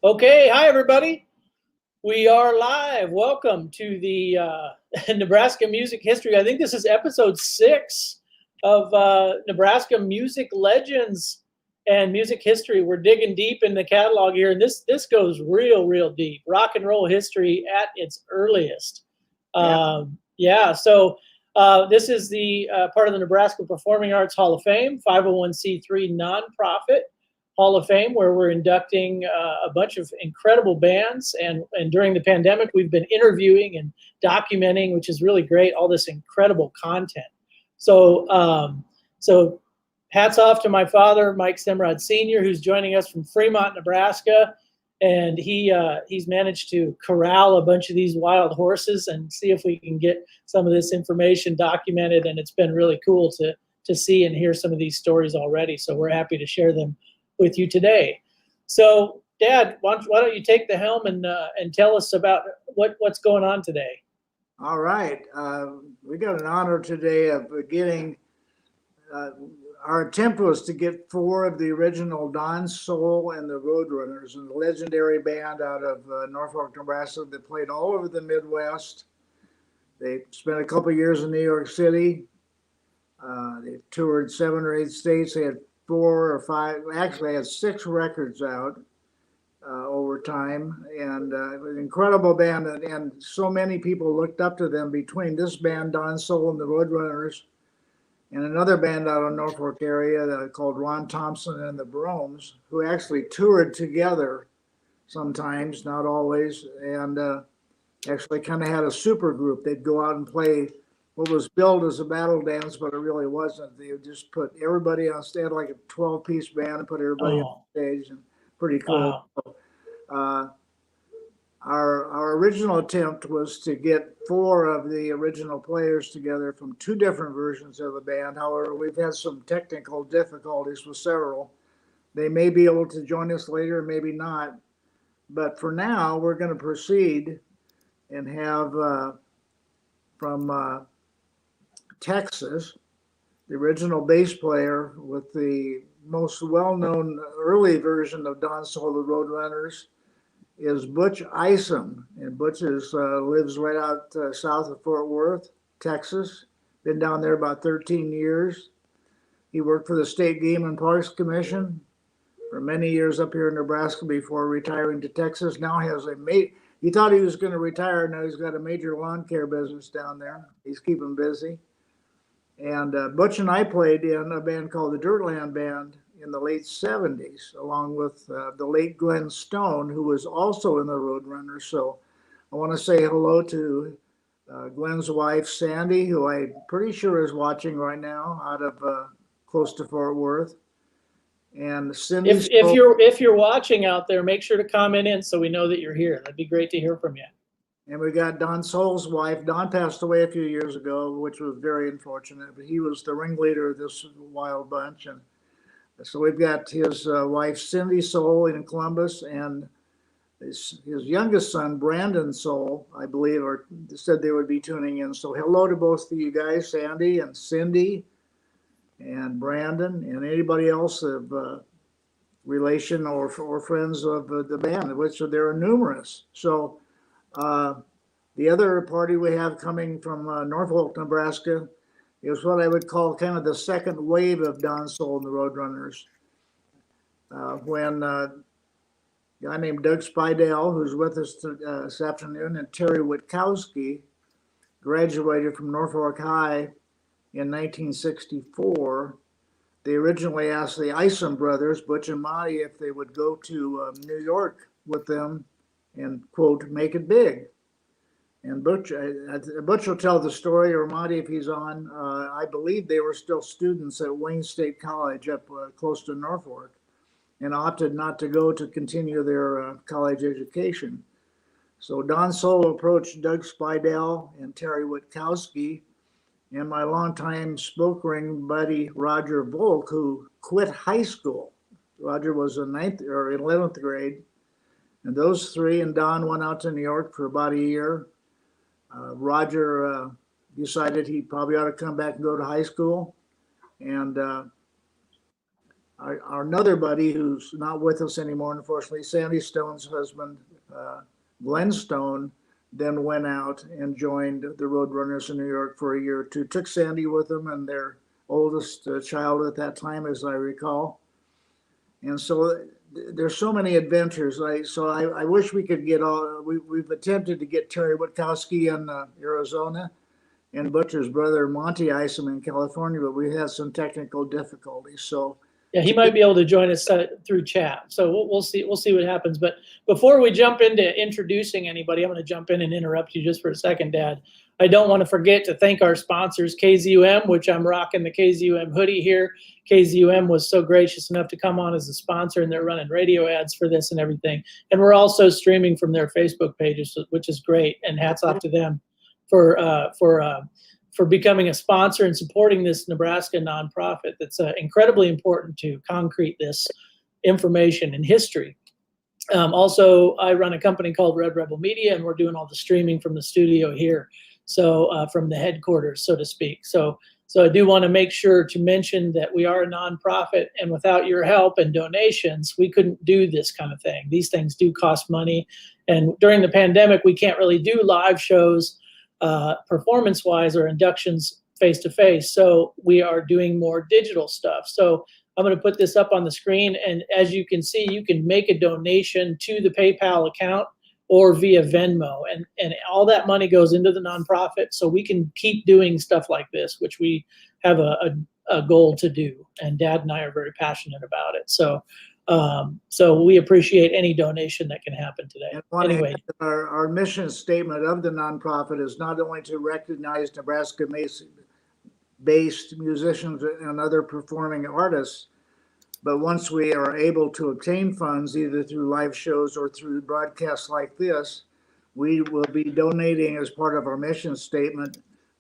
Okay, hi everybody. We are live. Welcome to the Nebraska Music History. I think this is episode 6 of Nebraska Music Legends and Music History. We're digging deep in the catalog here, and this goes real deep. Rock and roll history at its earliest. So this is the part of the Nebraska Performing Arts Hall of Fame, 501c3 nonprofit Hall of Fame, where we're inducting a bunch of incredible bands. And during the pandemic, we've been interviewing and documenting, which is really great, all this incredible content. So hats off to my father, Mike Semrod Sr., who's joining us from Fremont, Nebraska. And he's managed to corral a bunch of these wild horses and see if we can get some of this information documented. And it's been really cool to see and hear some of these stories already. So we're happy to share them with you today. So, Dad, why don't you take the helm and tell us about what's going on today? All right, we got an honor today of getting. Our attempt was to get 4 of the original Don Sohl and the Roadrunners, and the legendary band out of Norfolk, Nebraska, that played all over the Midwest. They spent a couple years in New York City. They toured 7 or 8 states. They had 4 or 5, actually I had 6 records out over time, and an incredible band, and so many people looked up to them between this band, Don Sohl and the Roadrunners, and another band out of Norfolk area called Ron Thompson and the Bromes, who actually toured together sometimes, not always, and actually kind of had a super group. They'd go out and play what was billed as a battle dance, but it really wasn't. They would just put everybody on stage, like a 12-piece band, and put everybody on stage, and pretty cool. Wow. Our original attempt was to get 4 of the original players together from 2 different versions of the band. However, we've had some technical difficulties with several. They may be able to join us later, maybe not. But for now, we're going to proceed and have from Texas, the original bass player with the most well-known early version of Don Sohl the Roadrunners is Butch Isom. And Butch lives right out south of Fort Worth, Texas. Been down there about 13 years. He worked for the State Game and Parks Commission for many years up here in Nebraska before retiring to Texas. Now he has he thought he was going to retire. Now he's got a major lawn care business down there. He's keeping busy. And Butch and I played in a band called the Dirtland Band in the late 70s, along with the late Glenn Stone, who was also in the Roadrunners. So I want to say hello to Glenn's wife, Sandy, who I'm pretty sure is watching right now out of close to Fort Worth. And Cindy, if you're watching out there, make sure to comment in so we know that you're here. That'd be great to hear from you. And we got Don Sohl's wife. Don passed away a few years ago, which was very unfortunate, but he was the ringleader of this wild bunch. And so we've got his wife, Cindy Sohl, in Columbus, and his youngest son, Brandon Sohl, I believe, or said they would be tuning in. So hello to both of you guys, Sandy and Cindy and Brandon, and anybody else of relation or friends of the band, which there are numerous. So the other party we have coming from Norfolk, Nebraska, is what I would call kind of the second wave of Don Sohl and the Roadrunners. When a guy named Doug Spidell, who's with us this afternoon, and Terry Witkowski graduated from Norfolk High in 1964, they originally asked the Isom Brothers, Butch and Monty, if they would go to New York with them and, quote, make it big. And Butch will tell the story, or Monty if he's on. I believe they were still students at Wayne State College up close to Norfolk, and opted not to go to continue their college education. So Don Sohl approached Doug Spidell and Terry Witkowski and my longtime spoke ring buddy, Roger Volk, who quit high school. Roger was in 9th or 11th grade. And those 3 and Don went out to New York for about a year. Roger decided he probably ought to come back and go to high school. And our another buddy who's not with us anymore, unfortunately, Sandy Stone's husband, Glenn Stone, then went out and joined the Roadrunners in New York for a year or two. Took Sandy with them and their oldest child at that time, as I recall. And so there's so many adventures. I wish we could get all. We've attempted to get Terry Witkowski in Arizona, and Butcher's brother Monty Isom in California, but we had some technical difficulties. So yeah, he might be able to join us through chat. So we'll see. We'll see what happens. But before we jump into introducing anybody, I'm going to jump in and interrupt you just for a second, Dad. I don't want to forget to thank our sponsors, KZUM, which I'm rocking the KZUM hoodie here. KZUM was so gracious enough to come on as a sponsor, and they're running radio ads for this and everything. And we're also streaming from their Facebook pages, which is great. And hats off to them for becoming a sponsor and supporting this Nebraska nonprofit that's incredibly important to concrete this information and history. Also, I run a company called Red Rebel Media, and we're doing all the streaming from the studio here, so from the headquarters, so to speak. So I do want to make sure to mention that we are a nonprofit, and without your help and donations, we couldn't do this kind of thing. These things do cost money, and during the pandemic, we can't really do live shows performance-wise or inductions face-to-face. So we are doing more digital stuff. So I'm going to put this up on the screen, and as you can see, you can make a donation to the PayPal account or via Venmo, and all that money goes into the nonprofit so we can keep doing stuff like this, which we have a goal to do, and Dad and I are very passionate about it. So we appreciate any donation that can happen today. Anyway, our mission statement of the nonprofit is not only to recognize Nebraska-based musicians and other performing artists, but once we are able to obtain funds, either through live shows or through broadcasts like this, we will be donating, as part of our mission statement,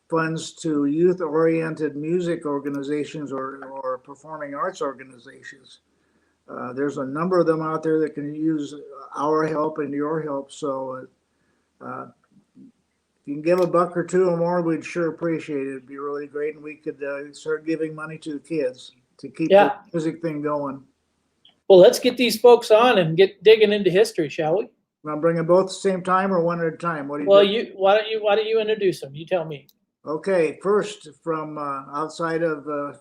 funds to youth-oriented music organizations or performing arts organizations. There's a number of them out there that can use our help and your help. So if you can give a buck or two or more, we'd sure appreciate it. It'd be really great. And we could start giving money to the kids to keep the music thing going. Well, let's get these folks on and get digging into history, shall we? Want to bring them both at the same time or one at a time? What do you think? Why don't you introduce them? You tell me. Okay, first from outside of a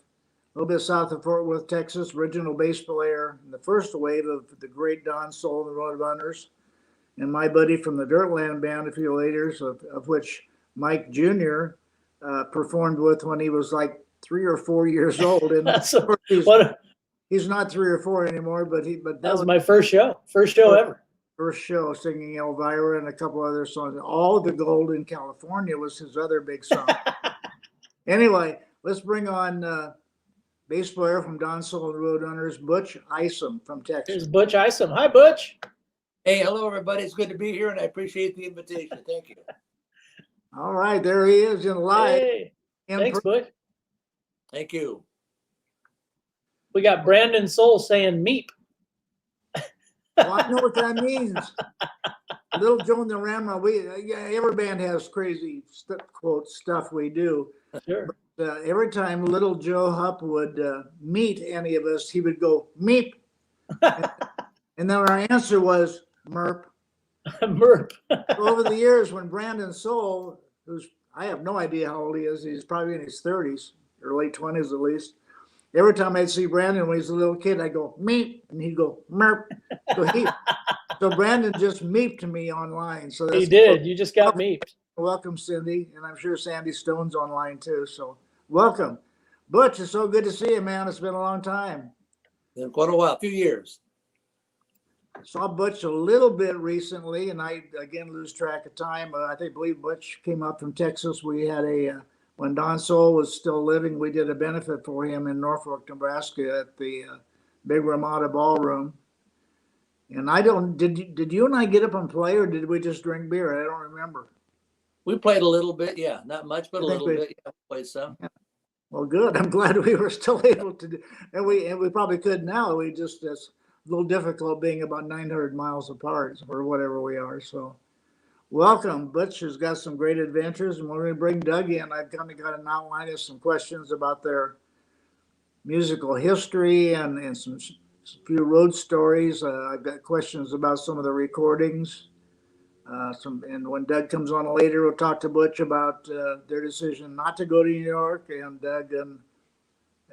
little bit south of Fort Worth, Texas, original bass player in the first wave of the great Don Sohl the Roadrunners, and my buddy from the Dirtland Band a few later, of which Mike Jr. Performed with when he was like 3 or 4 years old. And he's not 3 or 4 anymore, but that was my first show ever. First show, singing Elvira and a couple other songs. All the Gold in California was his other big song. Anyway, let's bring on bass player from Don Sohl the Roadrunners, Butch Isom from Texas. Here's Butch Isom. Hi, Butch. Hey, hello, everybody. It's good to be here, and I appreciate the invitation. Thank you. All right, there he is in live. Hey, thanks, Butch. Thank you. We got Brandon Sohl saying meep. Well, I know what that means. Little Joe and the Ramrod. Every band has crazy quote stuff we do. Sure. But, every time Little Joe Hupp would meet any of us, he would go meep, and then our answer was merp. Merp. So over the years, when Brandon Sohl, I have no idea how old he is, he's probably in his 30s or late 20s at least. Every time I'd see Brandon when he was a little kid, I'd go meep, and he'd go merp. So Brandon just meeped me online. So he did. You just got meeped. Welcome, Cindy, and I'm sure Sandy Stone's online too. So welcome, Butch. It's so good to see you, man. It's been a long time. Been quite a while, a few years. Saw Butch a little bit recently, and I again lose track of time. I believe Butch came up from Texas. We had when Don Sohl was still living, we did a benefit for him in Norfolk, Nebraska, at the Big Ramada Ballroom. And did you and I get up and play, or did we just drink beer? I don't remember. We played a little bit, yeah, not much, but a little bit. Yeah, we played some. Yeah. Well, good. I'm glad we were still able to do, and we probably could now. It's a little difficult being about 900 miles apart or whatever we are. So, welcome. Butch has got some great adventures, and we're going to bring Doug in. I've kind of got an outline of some questions about their musical history and some few road stories. I've got questions about some of the recordings. And when Doug comes on later, we'll talk to Butch about their decision not to go to New York, and Doug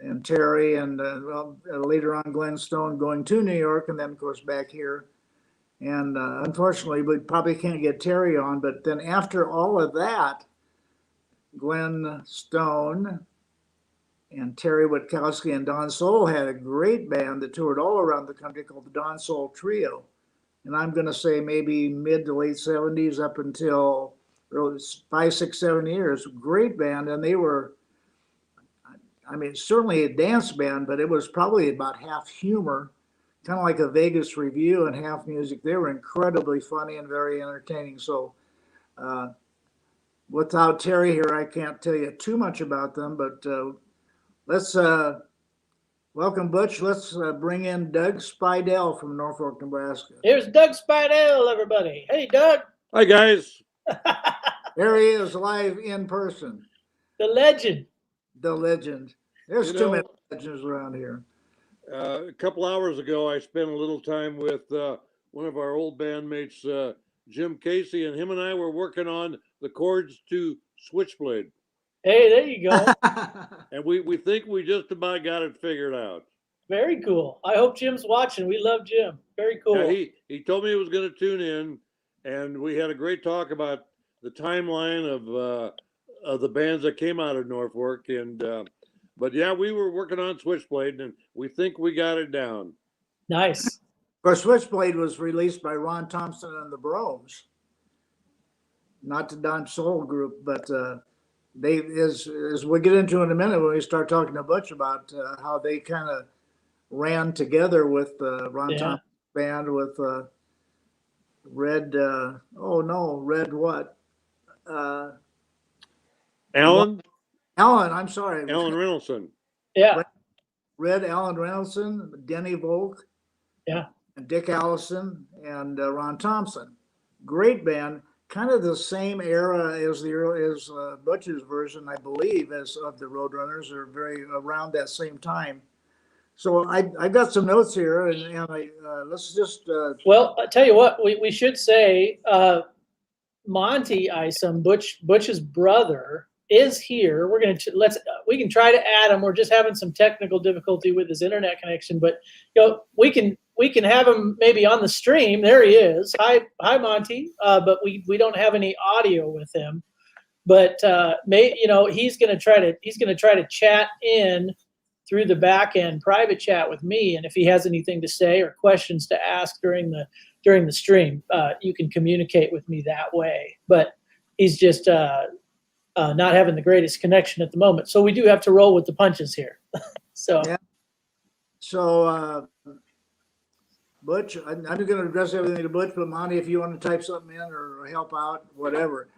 and Terry, and later on Glenn Stone going to New York, and then of course back here. And unfortunately, we probably can't get Terry on. But then after all of that, Glenn Stone and Terry Witkowski and Don Sohl had a great band that toured all around the country called the Don Sohl Trio. And I'm going to say maybe mid to late 70s up until 5, 6, 7 years. Great band. And they were, I mean, certainly a dance band, but it was probably about half humor, kind of like a Vegas Review, and half music. They were incredibly funny and very entertaining. So without Terry here, I can't tell you too much about them, but let's welcome Butch. Let's bring in Doug Spidell from Norfolk, Nebraska. Here's Doug Spidell, everybody. Hey, Doug. Hi, guys. There he is, live in person. The legend. The legend. There's too many legends around here. A couple hours ago, I spent a little time with one of our old bandmates, Jim Casey, and him and I were working on the chords to Switchblade. Hey, there you go. And we think we just about got it figured out. Very cool. I hope Jim's watching. We love Jim. Very cool. Yeah, he told me he was going to tune in, and we had a great talk about the timeline of the bands that came out of Norfolk. And but yeah, we were working on Switchblade, and we think we got it down. Nice. Of course, Switchblade was released by Ron Thompson and the Bromes, not the Don Sohl group, but they, as we'll get into in a minute when we start talking to Butch about how they kind of ran together with Ron Thompson's band with Red what? Alan? I'm sorry. Alan Reynoldson. Yeah. Red Alan Reynoldson, Denny Volk. Yeah. And Dick Allison and Ron Thompson. Great band. Kind of the same era as Butch's version, I believe, as of the Roadrunners, or very around that same time. So I got some notes here, and let's just. Well, I tell you what, we should say Monty Isom, Butch's brother, is here. We're gonna we can try to add him. We're just having some technical difficulty with his internet connection, but we can have him maybe on the stream. There he is. Hi Monty. But we don't have any audio with him. But he's gonna try to chat in through the back end private chat with me, and if he has anything to say or questions to ask during the stream, you can communicate with me that way. But he's just not having the greatest connection at the moment, so we do have to roll with the punches here. So yeah. So Butch, I'm going to address everything to Butch, but Monty, if you want to type something in or help out, whatever.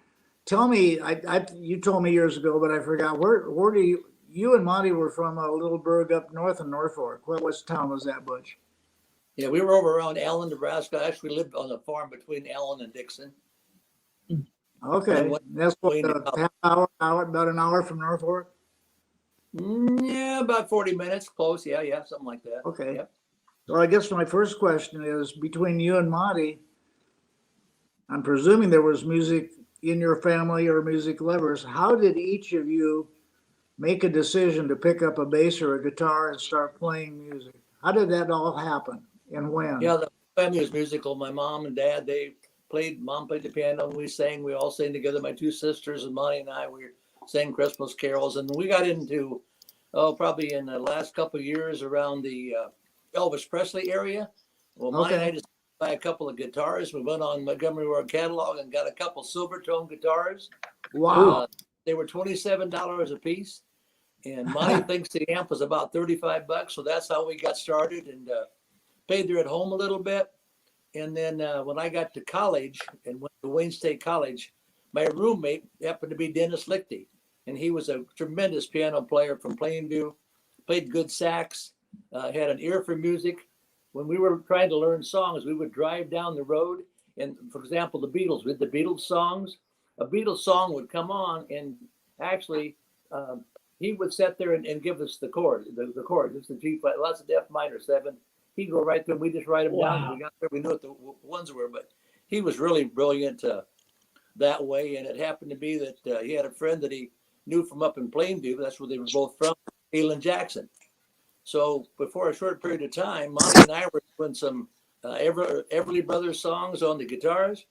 Tell me, you told me years ago, but I forgot. Where do you and Monty were from? A little burg up north in Norfolk. What town was that, Butch? Yeah, we were over around Allen, Nebraska. I actually lived on the farm between Allen and Dixon. Okay, that's what, about an hour from Norfolk? Yeah, about 40 minutes, close. Yeah, something like that. Okay. Yep. So I guess my first question is, between you and Monty, I'm presuming there was music in your family or music lovers. How did each of you make a decision to pick up a bass or a guitar and start playing music? How did that all happen and when? Yeah, the family was musical. My mom and dad, mom played the piano, and we sang. We all sang together. My two sisters and Monty and I, we sang Christmas carols. And we got into, probably in the last couple of years around the Elvis Presley area. Well, Monty and I just buy a couple of guitars. We went on Montgomery Ward catalog and got a couple Silvertone guitars. Wow. They were $27 a piece. And Monty thinks the amp was about $35. So that's how we got started, and paid there at home a little bit. And then when I got to college and went to Wayne State College, my roommate happened to be Dennis Lichty. And he was a tremendous piano player from Plainview, played good sax, had an ear for music. When we were trying to learn songs, we would drive down the road. And for example, the Beatles, with the Beatles songs, a Beatles song would come on, and actually he would sit there and give us the chords, the chords. It's the G flat, lots of F minor 7. He'd go right through. We just write them down. Wow. We got there. We knew what the ones were, but he was really brilliant that way. And it happened to be that he had a friend that he knew from up in Plainview. That's where they were both from, Alan Jackson. So before a short period of time, Monty and I were doing some Everly Brothers songs on the guitars.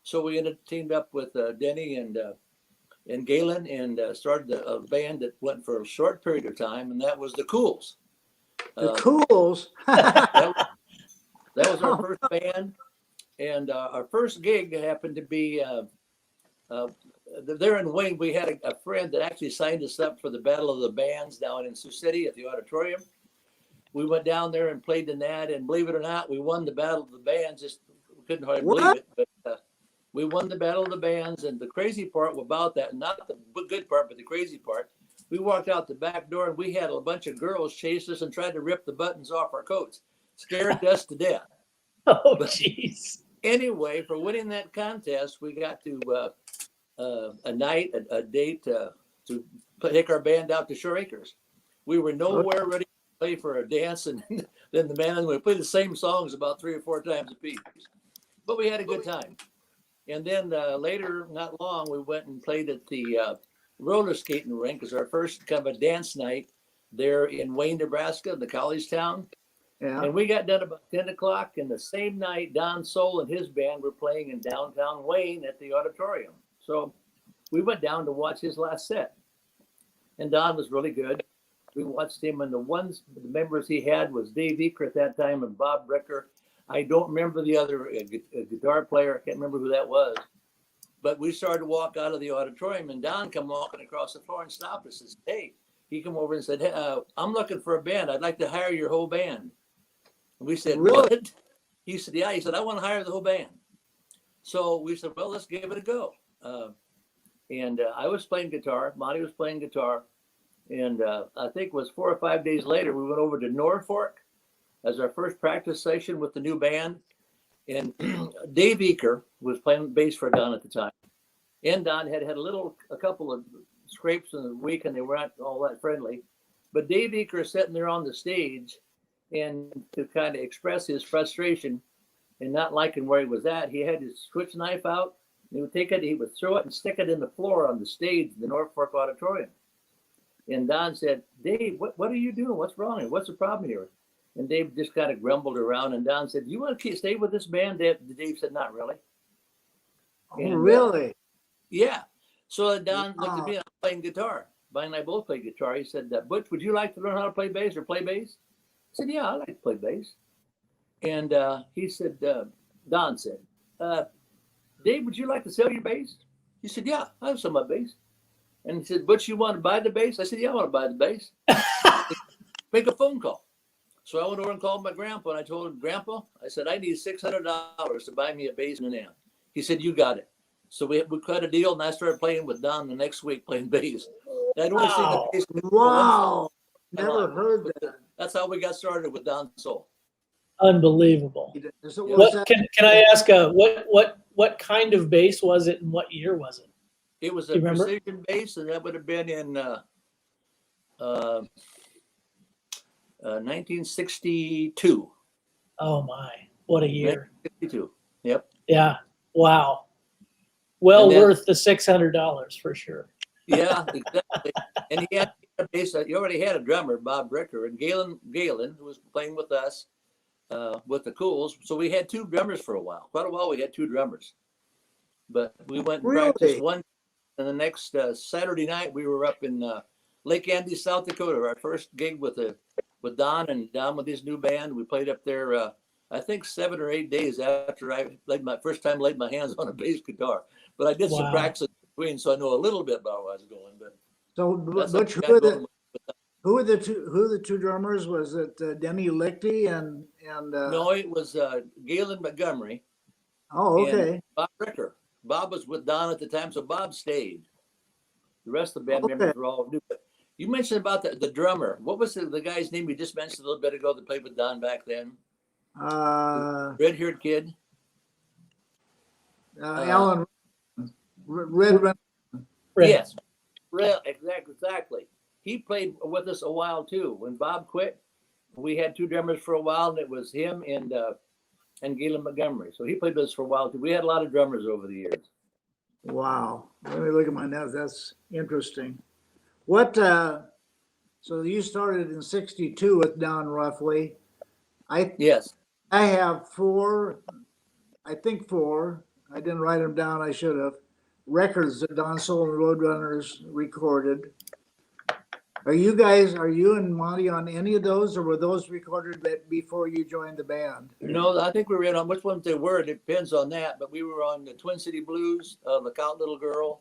So we teamed up with Denny and Galen and started a band that went for a short period of time, and that was the Cools. The Cools. That was our first band, and our first gig happened to be there in Wayne. We had a friend that actually signed us up for the Battle of the Bands down in Sioux City at the auditorium. We went down there and played in that, and believe it or not, we won the Battle of the Bands. Just couldn't hardly believe it, but we won the Battle of the Bands. And the crazy part about that, not the good part, but the crazy part, we walked out the back door and we had a bunch of girls chase us and tried to rip the buttons off our coats, scared us to death. Oh, jeez. Anyway, for winning that contest, we got to a date to take our band out to Shore Acres. We were nowhere ready to play for a dance, and then the band, we played the same songs about 3 or 4 times a piece. But we had a good time. And then later, not long, we went and played at the roller skating rink as our first kind of a dance night there in Wayne, Nebraska, the college town. Yeah. And we got done about 10 o'clock. And the same night, Don Sohl and his band were playing in downtown Wayne at the auditorium. So we went down to watch his last set. And Don was really good. We watched him, and the members he had was Dave Eaker at that time and Bob Brecker. I don't remember the other guitar player. I can't remember who that was. But we started to walk out of the auditorium, and Don come walking across the floor and stopped us and said, hey, he come over and said, hey, I'm looking for a band. I'd like to hire your whole band. And we said, Really? what? He said, yeah. He said, I want to hire the whole band. So we said, well, let's give it a go. And I was playing guitar. Monty was playing guitar. And I think it was 4 or 5 days later, we went over to Norfolk as our first practice session with the new band. And Dave Eaker was playing bass for Don at the time. And Don had a couple of scrapes in the week, and they weren't all that friendly. But Dave Eaker sitting there on the stage, and to kind of express his frustration and not liking where he was at, he had his switch knife out. And he would take it, he would throw it and stick it in the floor on the stage, the Norfolk Auditorium. And Don said, Dave, what are you doing? What's wrong here? What's the problem here? And Dave just kind of grumbled around. And Don said, do you want to stay with this band? Dave said, not really. Oh, really? Yeah. So Don looked at me, I'm playing guitar. Brian and I both play guitar. He said, Butch, would you like to learn how to play bass or play bass? I said, yeah, I like to play bass. And he said, Don said, Dave, would you like to sell your bass? He said, yeah, I have some of my bass. And he said, Butch, you want to buy the bass? I said, yeah, I want to buy the bass. Make a phone call. So I went over and called my grandpa, and I told him, Grandpa, I said, I need $600 to buy me a bass and an amp. He said, you got it. So we cut a deal, and I started playing with Don the next week, playing bass. I'd only seen the bass. Wow. Never heard that. That's how we got started with Don Sohl. Unbelievable. So Yeah. was that- Can I ask what kind of bass was it, and what year was it? It was Do a you remember? precision bass, and that would have been in 1962. Oh my, what a year. 1962. Yep. Yeah. Wow. Well And then- worth the $600 for sure. Yeah, exactly. And he had a bass. He already had a drummer, Bob Brecker, and Galen, who was playing with us with the Cools. So we had 2 drummers for a while. Quite a while, we had 2 drummers. But we went and Really? practiced one. And the next Saturday night, we were up in Lake Andy, South Dakota. Our first gig with Don and Don with his new band. We played up there, I think 7 or 8 days after I laid my hands on a bass guitar. But I did some Wow. practice in between, so I know a little bit about where I was going. But So, that's how Butch, we who got are going. the two drummers? Was it Denny Lichty and No, it was Galen Montgomery oh, and okay. Bob Brecker. Bob was with Don at the time, so Bob stayed. The rest of the band Okay. members were all new. But you mentioned about the drummer. What was the guy's name you just mentioned a little bit ago that played with Don back then? Red-haired kid. Alan Red. Right. Yes. Exactly. he played with us a while too. When Bob quit, we had 2 drummers for a while, and it was him and Galen Montgomery. So he played with us for a while too. We had a lot of drummers over the years. Wow. Let me look at my notes. That's interesting. What, so you started in 62 with Don roughly. Yes. I have 4, I think 4, I didn't write them down, I should have, records that Don Sohl the Roadrunners recorded. Are you and Monty on any of those, or were those recorded before you joined the band? No, I think we were in on which ones they were. It depends on that. But we were on the Twin City Blues, Look Out Little Girl.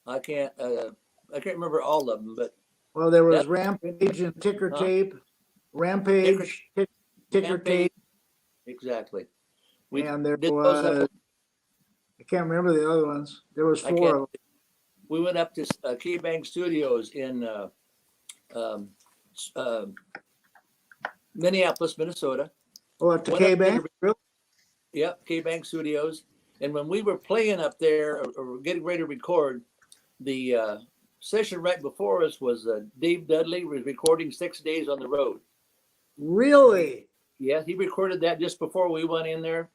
I can't remember all of them, but Well, there was Rampage and Ticker Tape. Rampage, Ticker Tape. Exactly. And there did was, those I can't remember the other ones. There was 4 of them. We went up to K-Bank Studios in Minneapolis, Minnesota. Oh, at the Went up K-Bank? there- Yep, K-Bank Studios. And when we were playing up there or getting ready to record, the session right before us was Dave Dudley was recording 6 Days on the Road. Really? Yeah, he recorded that just before we went in there.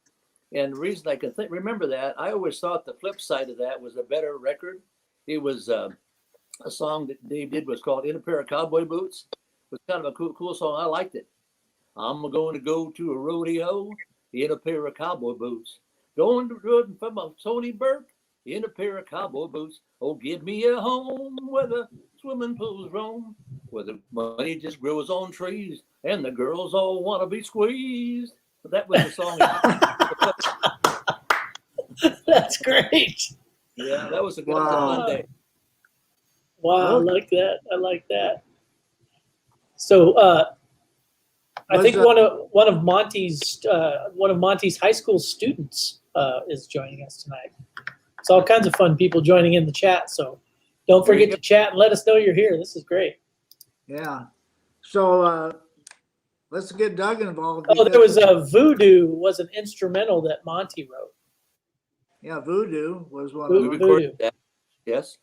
And the reason I can remember that, I always thought the flip side of that was a better record. It was a song that Dave did was called In a Pair of Cowboy Boots. It was kind of a cool song. I liked it. I'm going to go to a rodeo in a pair of cowboy boots. Going to run from a Tony Burke in a pair of cowboy boots. Oh, give me a home where the swimming pools roam, where the money just grows on trees and the girls all want to be squeezed. That was the song. That's great. Yeah, that was a good Wow. fun day. Wow, I like that. I like that. So I think one of Monty's high school students is joining us tonight. It's all kinds of fun people joining in the chat. So don't forget to chat and let us know you're here. This is great. Yeah. So let's get Doug involved. Oh, there was Voodoo was an instrumental that Monty wrote. Yeah, Voodoo was one We of them. recorded that. Yes.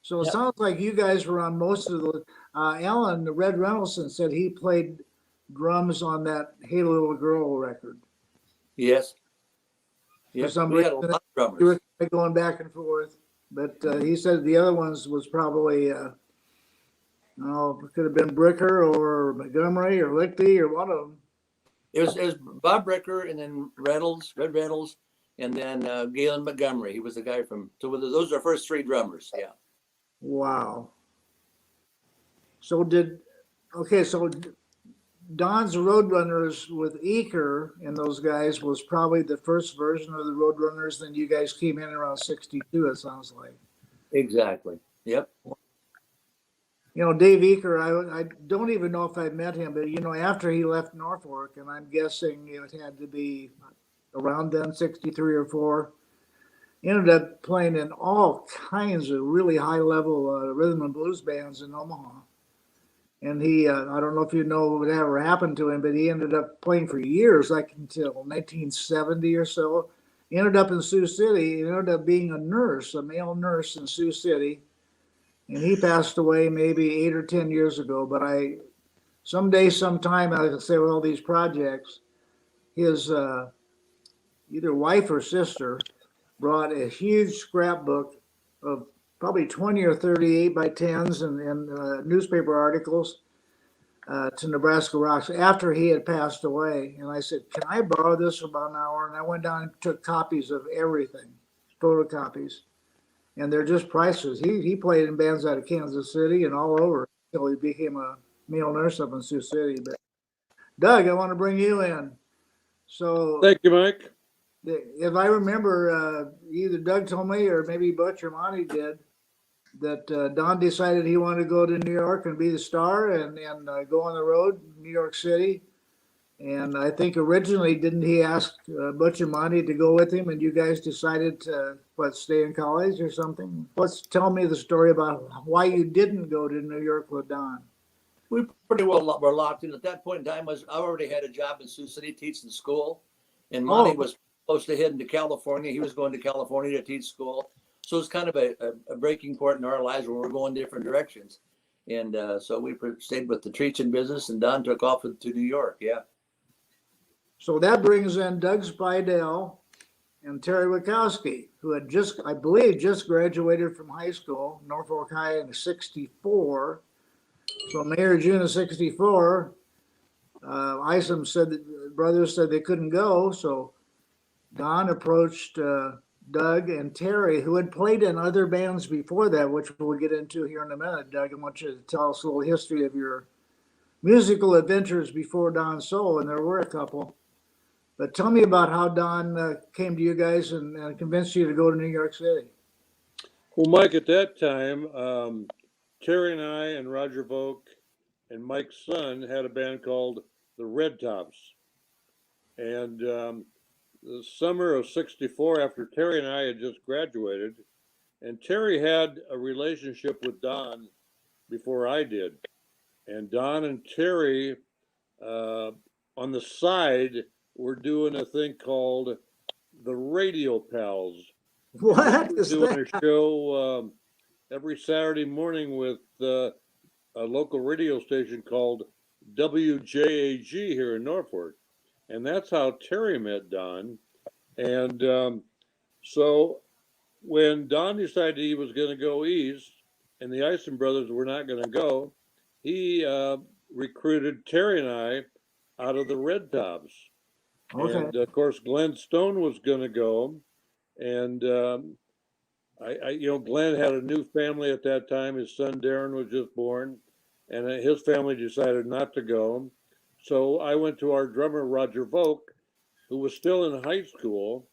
So it sounds like you guys were on most of the. Alan, the Red Reynolds said he played drums on that Hey Little Girl record. Yes. Yes. some We had a reason, lot of You drummers. were going back and forth, but he said the other ones was probably, it could have been Bricker or Montgomery or Lichty or one of them. It was Bob Bricker and then Red Reynolds, and then Galen Montgomery. He was the guy from. So those are our first 3 drummers. Yeah. Wow. So Don's Roadrunners with Eaker and those guys was probably the first version of the Roadrunners. Then you guys came in around 62, it sounds like. Exactly. Yep. You know, Dave Eaker, I don't even know if I met him, but, after he left Norfolk, and I'm guessing it had to be around then, 63 or 4, ended up playing in all kinds of really high-level rhythm and blues bands in Omaha. And he, I don't know if you know what ever happened to him, but he ended up playing for years, like until 1970 or so. He ended up in Sioux City. He ended up being a nurse, a male nurse in Sioux City. And he passed away maybe 8 or 10 years ago. But sometime, I say with all these projects, his either wife or sister brought a huge scrapbook of probably 20 or 30 8x10s and newspaper articles to Nebraska Rocks after he had passed away. And I said, can I borrow this for about an hour? And I went down and took copies of everything, photocopies. And they're just priceless. He played in bands out of Kansas City and all over until he became a male nurse up in Sioux City. But Doug, I want to bring you in. So Thank you, Mike. if I remember, either Doug told me or maybe Butch or Monty did, that Don decided he wanted to go to New York and be the star and go on the road, New York City. And I think originally, didn't he ask Butch and Monty to go with him, and you guys decided to, stay in college or something? Tell me the story about why you didn't go to New York with Don. We pretty well were locked in at that point in time. I already had a job in Sioux City teaching school, and Monty was supposed to head to California. He was going to California to teach school. So it's kind of a breaking point in our lives where we're going different directions. And so we stayed with the Treachin business, and Don took off to New York. Yeah. So that brings in Doug Spidell and Terry Wachowski, who had just, I believe, just graduated from high school, Norfolk High in '64. So May or June of '64, Isom said that the brothers said they couldn't go. So Don approached Doug and Terry, who had played in other bands before that, which we'll get into here in a minute. Doug, I want you to tell us a little history of your musical adventures before Don Sohl, and there were a couple. But tell me about how Don came to you guys and convinced you to go to New York City. Well, Mike, at that time, Terry and I and Roger Volk and Mike's son had a band called the Red Tops. And the summer of '64, after Terry and I had just graduated, and Terry had a relationship with Don before I did. And Don and Terry, on the side, were doing a thing called the Radio Pals. What We were is doing that? a show every Saturday morning with a local radio station called WJAG here in Norfolk. And that's how Terry met Don. And so when Don decided he was going to go east and the Isom Brothers were not going to go, he recruited Terry and I out of the Red Tops. Okay. And of course, Glenn Stone was going to go. And Glenn had a new family at that time. His son Darren was just born, and his family decided not to go. So I went to our drummer, Roger Volk, who was still in high school,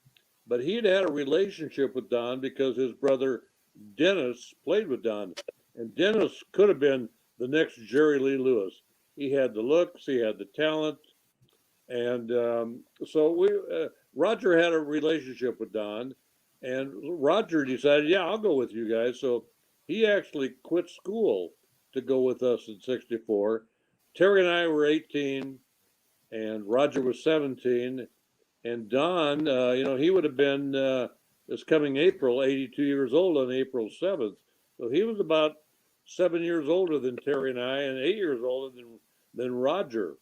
but he'd had a relationship with Don because his brother Dennis played with Don. And Dennis could have been the next Jerry Lee Lewis. He had the looks, he had the talent. And Roger had a relationship with Don, and Roger decided, yeah, I'll go with you guys. So he actually quit school to go with us in '64. Terry and I were 18, and Roger was 17. And Don, he would have been this coming April, 82 years old on April 7th. So he was about 7 years older than Terry and I, and 8 years older than Roger.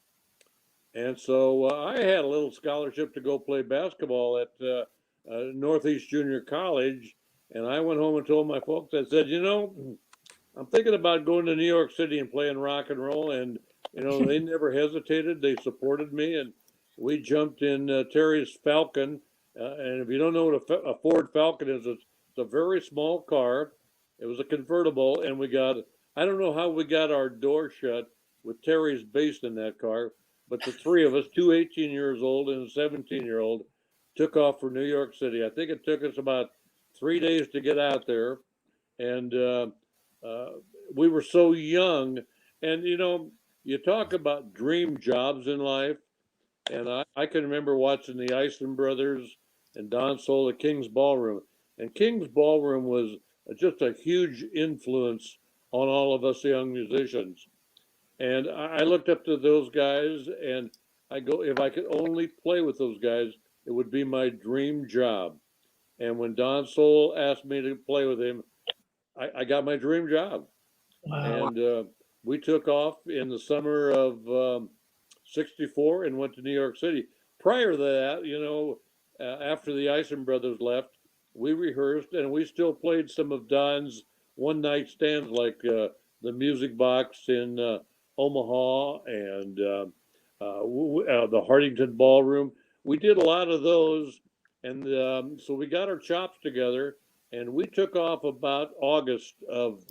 And so I had a little scholarship to go play basketball at Northeast Junior College. And I went home and told my folks, I said, I'm thinking about going to New York City and playing rock and roll. And, they never hesitated. They supported me. And we jumped in Terry's Falcon. And if you don't know what a Ford Falcon is, it's a very small car. It was a convertible. And I don't know how we got our door shut with Terry's bass in that car. But the three of us, two 18 years old and a 17-year-old, took off for New York City. I think it took us about 3 days to get out there. And we were so young. And, you talk about dream jobs in life. And I can remember watching the Isom Brothers and Don Sohl, the King's Ballroom. And King's Ballroom was just a huge influence on all of us young musicians. And I looked up to those guys, and I go, if I could only play with those guys, it would be my dream job. And when Don Sohl asked me to play with him, I got my dream job. Wow. And we took off in the summer of '64 and went to New York City. Prior to that, after the Isom Brothers left, we rehearsed, and we still played some of Don's one-night stands, like the Music Box in Omaha and the Hardington Ballroom. We did a lot of those, and so we got our chops together, and we took off about August of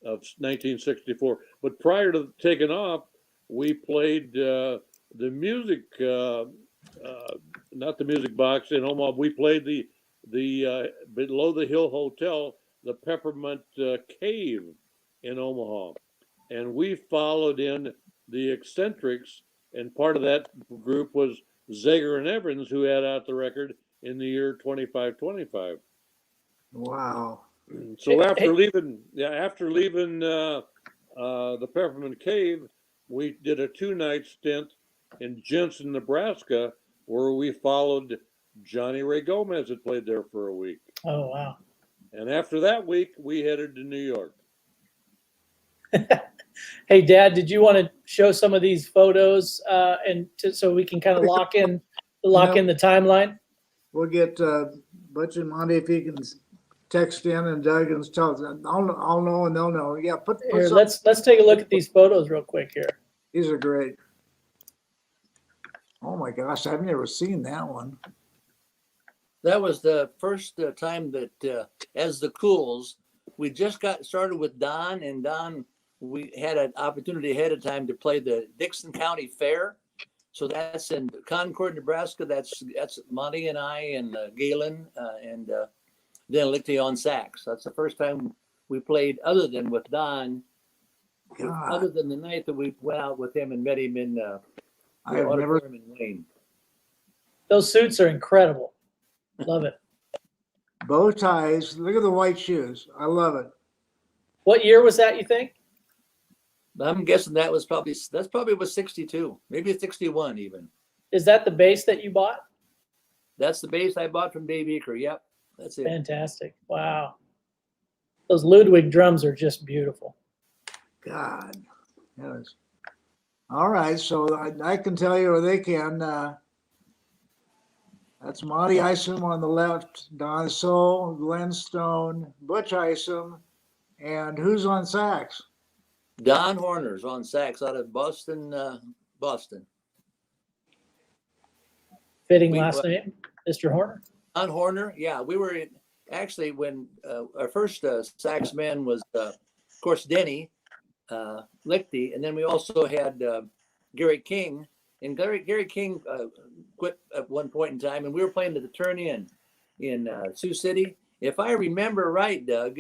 1964. But prior to taking off, we played the music, not the Music Box in Omaha. We played the Below the Hill Hotel, the Peppermint Cave in Omaha. And we followed in the Eccentrics, and part of that group was Zager and Evans, who had out the record in the year 2525. Wow. So after leaving the Peppermint Cave, we did a 2-night stint in Jensen, Nebraska, where we followed Johnny Ray Gomez, had played there for a week. Oh, wow. And after that week, we headed to New York. Hey, Dad, did you want to show some of these photos so we can kind of lock in the timeline? We'll get Butch and Monty if he can text in, and Doug and tell us. I'll know and they'll know. Yeah, put Here, some, let's take a look at these photos real quick here. these are great. Oh my gosh, I've never seen that one. That was the first time that, as the Cools, we just got started with Don, and Don, we had an opportunity ahead of time to play the Dixon County Fair. So that's in Concord, Nebraska. That's Monty and I and Galen and then Lichty on sax. That's the first time we played other than with Don, other than the night that we went out with him and met him in the auditorium in Wayne. Those suits are incredible. Love it. Bow ties. Look at the white shoes. I love it. What year was that, you think? I'm guessing that's probably was 62, maybe 61 even. Is that the bass that you bought? That's the bass I bought from Dave Eaker. Yep, that's it. Fantastic. Wow. Those Ludwig drums are just beautiful. God. Yes. All right, so I can tell you, or they can. That's Monty Isom on the left, Don Sohl, Glenn Stone, Butch Isom, and who's on sax? Don Horner's on sax out of Boston, Boston. Fitting last name, Mr. Horner. Don Horner, yeah. We were actually when our first sax man was, of course, Denny Lichty, and then we also had Gary King. And Gary King quit at one point in time, and we were playing at the Turn-In in Sioux City. If I remember right, Doug,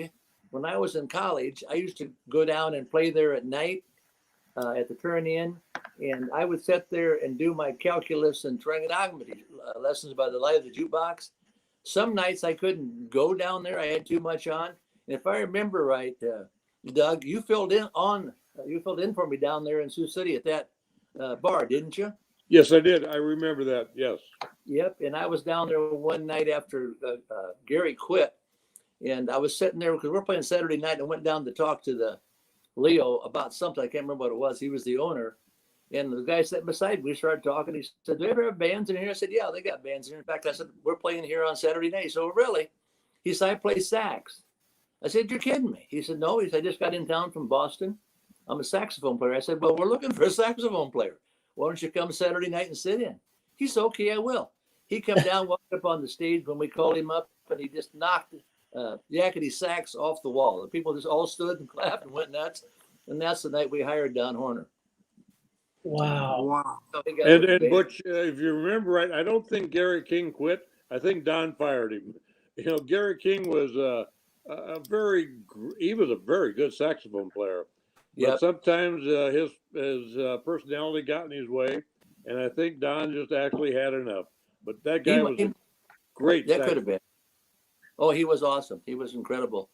when I was in college, I used to go down and play there at night at the Turn-In, and I would sit there and do my calculus and trigonometry lessons by the light of the jukebox. Some nights I couldn't go down there; I had too much on. And if I remember right, Doug, you filled in for me down there in Sioux City at that bar, didn't you? Yes, I did. I remember that. Yes. Yep. And I was down there one night after Gary quit, and I was sitting there because we're playing Saturday night, and I went down to talk to the Leo about something. I can't remember what it was. He was the owner, and the guy sitting beside me, we started talking. He said, "Do they ever have bands in here?" I said, "Yeah, they got bands in here." In fact, I said, "We're playing here on Saturday night." So really, he said, "I play sax." I said, "You're kidding me." He said, "No." He said, "I just got in town from Boston. I'm a saxophone player." I said, "Well, we're looking for a saxophone player. Why don't you come Saturday night and sit in?" He said, "Okay, I will." He come down, walked up on the stage when we called him up, and he just knocked Yakety sax off the wall. The people just all stood and clapped and went nuts. And that's the night we hired Don Horner. Wow. Wow. So And Butch, if you remember right, I don't think Gary King quit. I think Don fired him. You know, Gary King was a very good saxophone player. But sometimes his personality got in his way, and I think Don just actually had enough. But that guy was great. That could have been. Oh, he was awesome. He was incredible.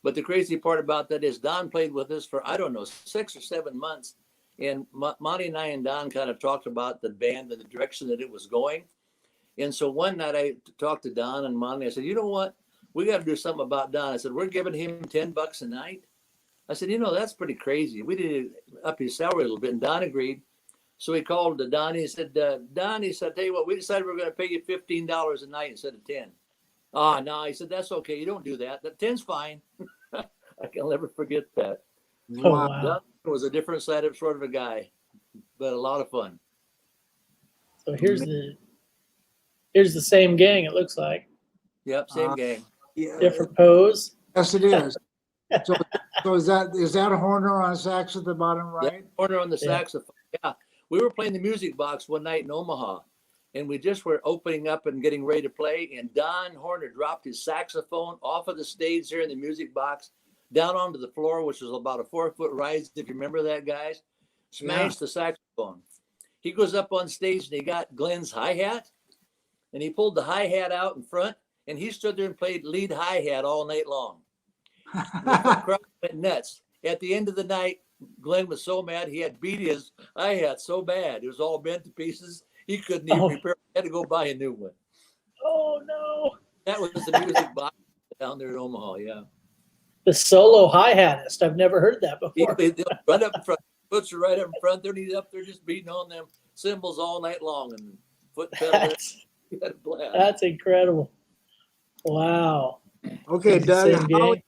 But the crazy part about that is Don played with us for, 6 or 7 months. And Monty and I and Don kind of talked about the band and the direction that it was going. And so one night I talked to Don and Monty. I said, "You know what? We got to do something about Don." I said, "We're giving him $10 a night." I said, "That's pretty crazy. We need to up his salary a little bit." And Don agreed. So he called to Don. He said, "Don," he said, "tell you what, we decided we're going to pay you $15 a night instead of 10. No, he said, "That's okay. You don't do that. That 10's fine." I can never forget that. Wow. Don was a different sort of a guy, but a lot of fun. So here's the same gang, it looks like. Yep, same gang. Yeah. Different pose. Yes, it is. So is that a Horner on sax at the bottom right? Horner on the saxophone. Yeah. We were playing the music box one night in Omaha, and we just were opening up and getting ready to play, and Don Horner dropped his saxophone off of the stage there in the music box down onto the floor, which was about a 4-foot rise, if you remember that, guys. Smashed the saxophone. He goes up on stage and he got Glenn's hi-hat, and he pulled the hi-hat out in front, and he stood there and played lead hi-hat all night long. The crowd went nuts. At the end of the night, Glenn was so mad he had beat his hi-hat so bad it was all bent to pieces. He couldn't even repair it. He had to go buy a new one. Oh no! That was the music box down there in Omaha. Yeah. the solo hi-hatist. I've never heard that before. They'll run up in front, puts her right up in front there, and he's up there just beating on them cymbals all night long and foot pedal. That's incredible. Wow. Okay, It's the same game.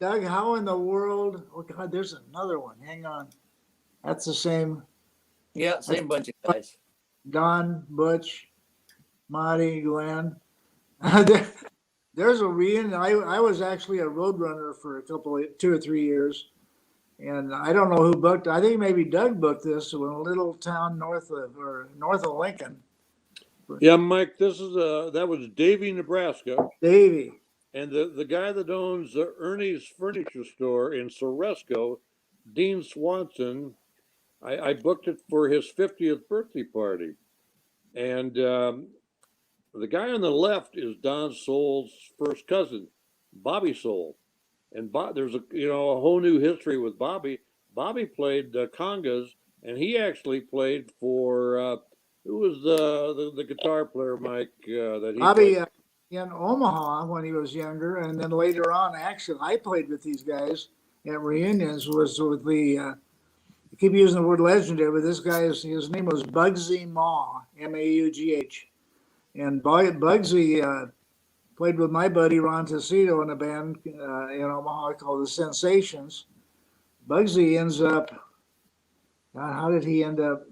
Doug, how in the world? Oh God, there's another one. Hang on. That's the same. Yeah, same bunch of guys. Don, Butch, Marty, Glenn. There's a reunion. I was actually a roadrunner for 2 or 3 years. And I don't know who booked. I think maybe Doug booked this in a little town north of Lincoln. Yeah, Mike, that was Davie, Nebraska. Davie. And the guy that owns Ernie's Furniture Store in Soresco, Dean Swanson, I booked it for his 50th birthday party. And the guy on the left is Don Sohl's first cousin, Bobby Sohl. And there's a whole new history with Bobby. Bobby played congas, and he actually played for who was the guitar player, Mike? That he Bobby played? In Omaha when he was younger, and then later on, actually, I played with these guys at reunions. Was with the I keep using the word legendary, but this guy his name was Bugsy Maugh, Maugh, and Bugsy played with my buddy Ron Tessito in a band in Omaha called the Sensations. Bugsy ends up. How did he end up?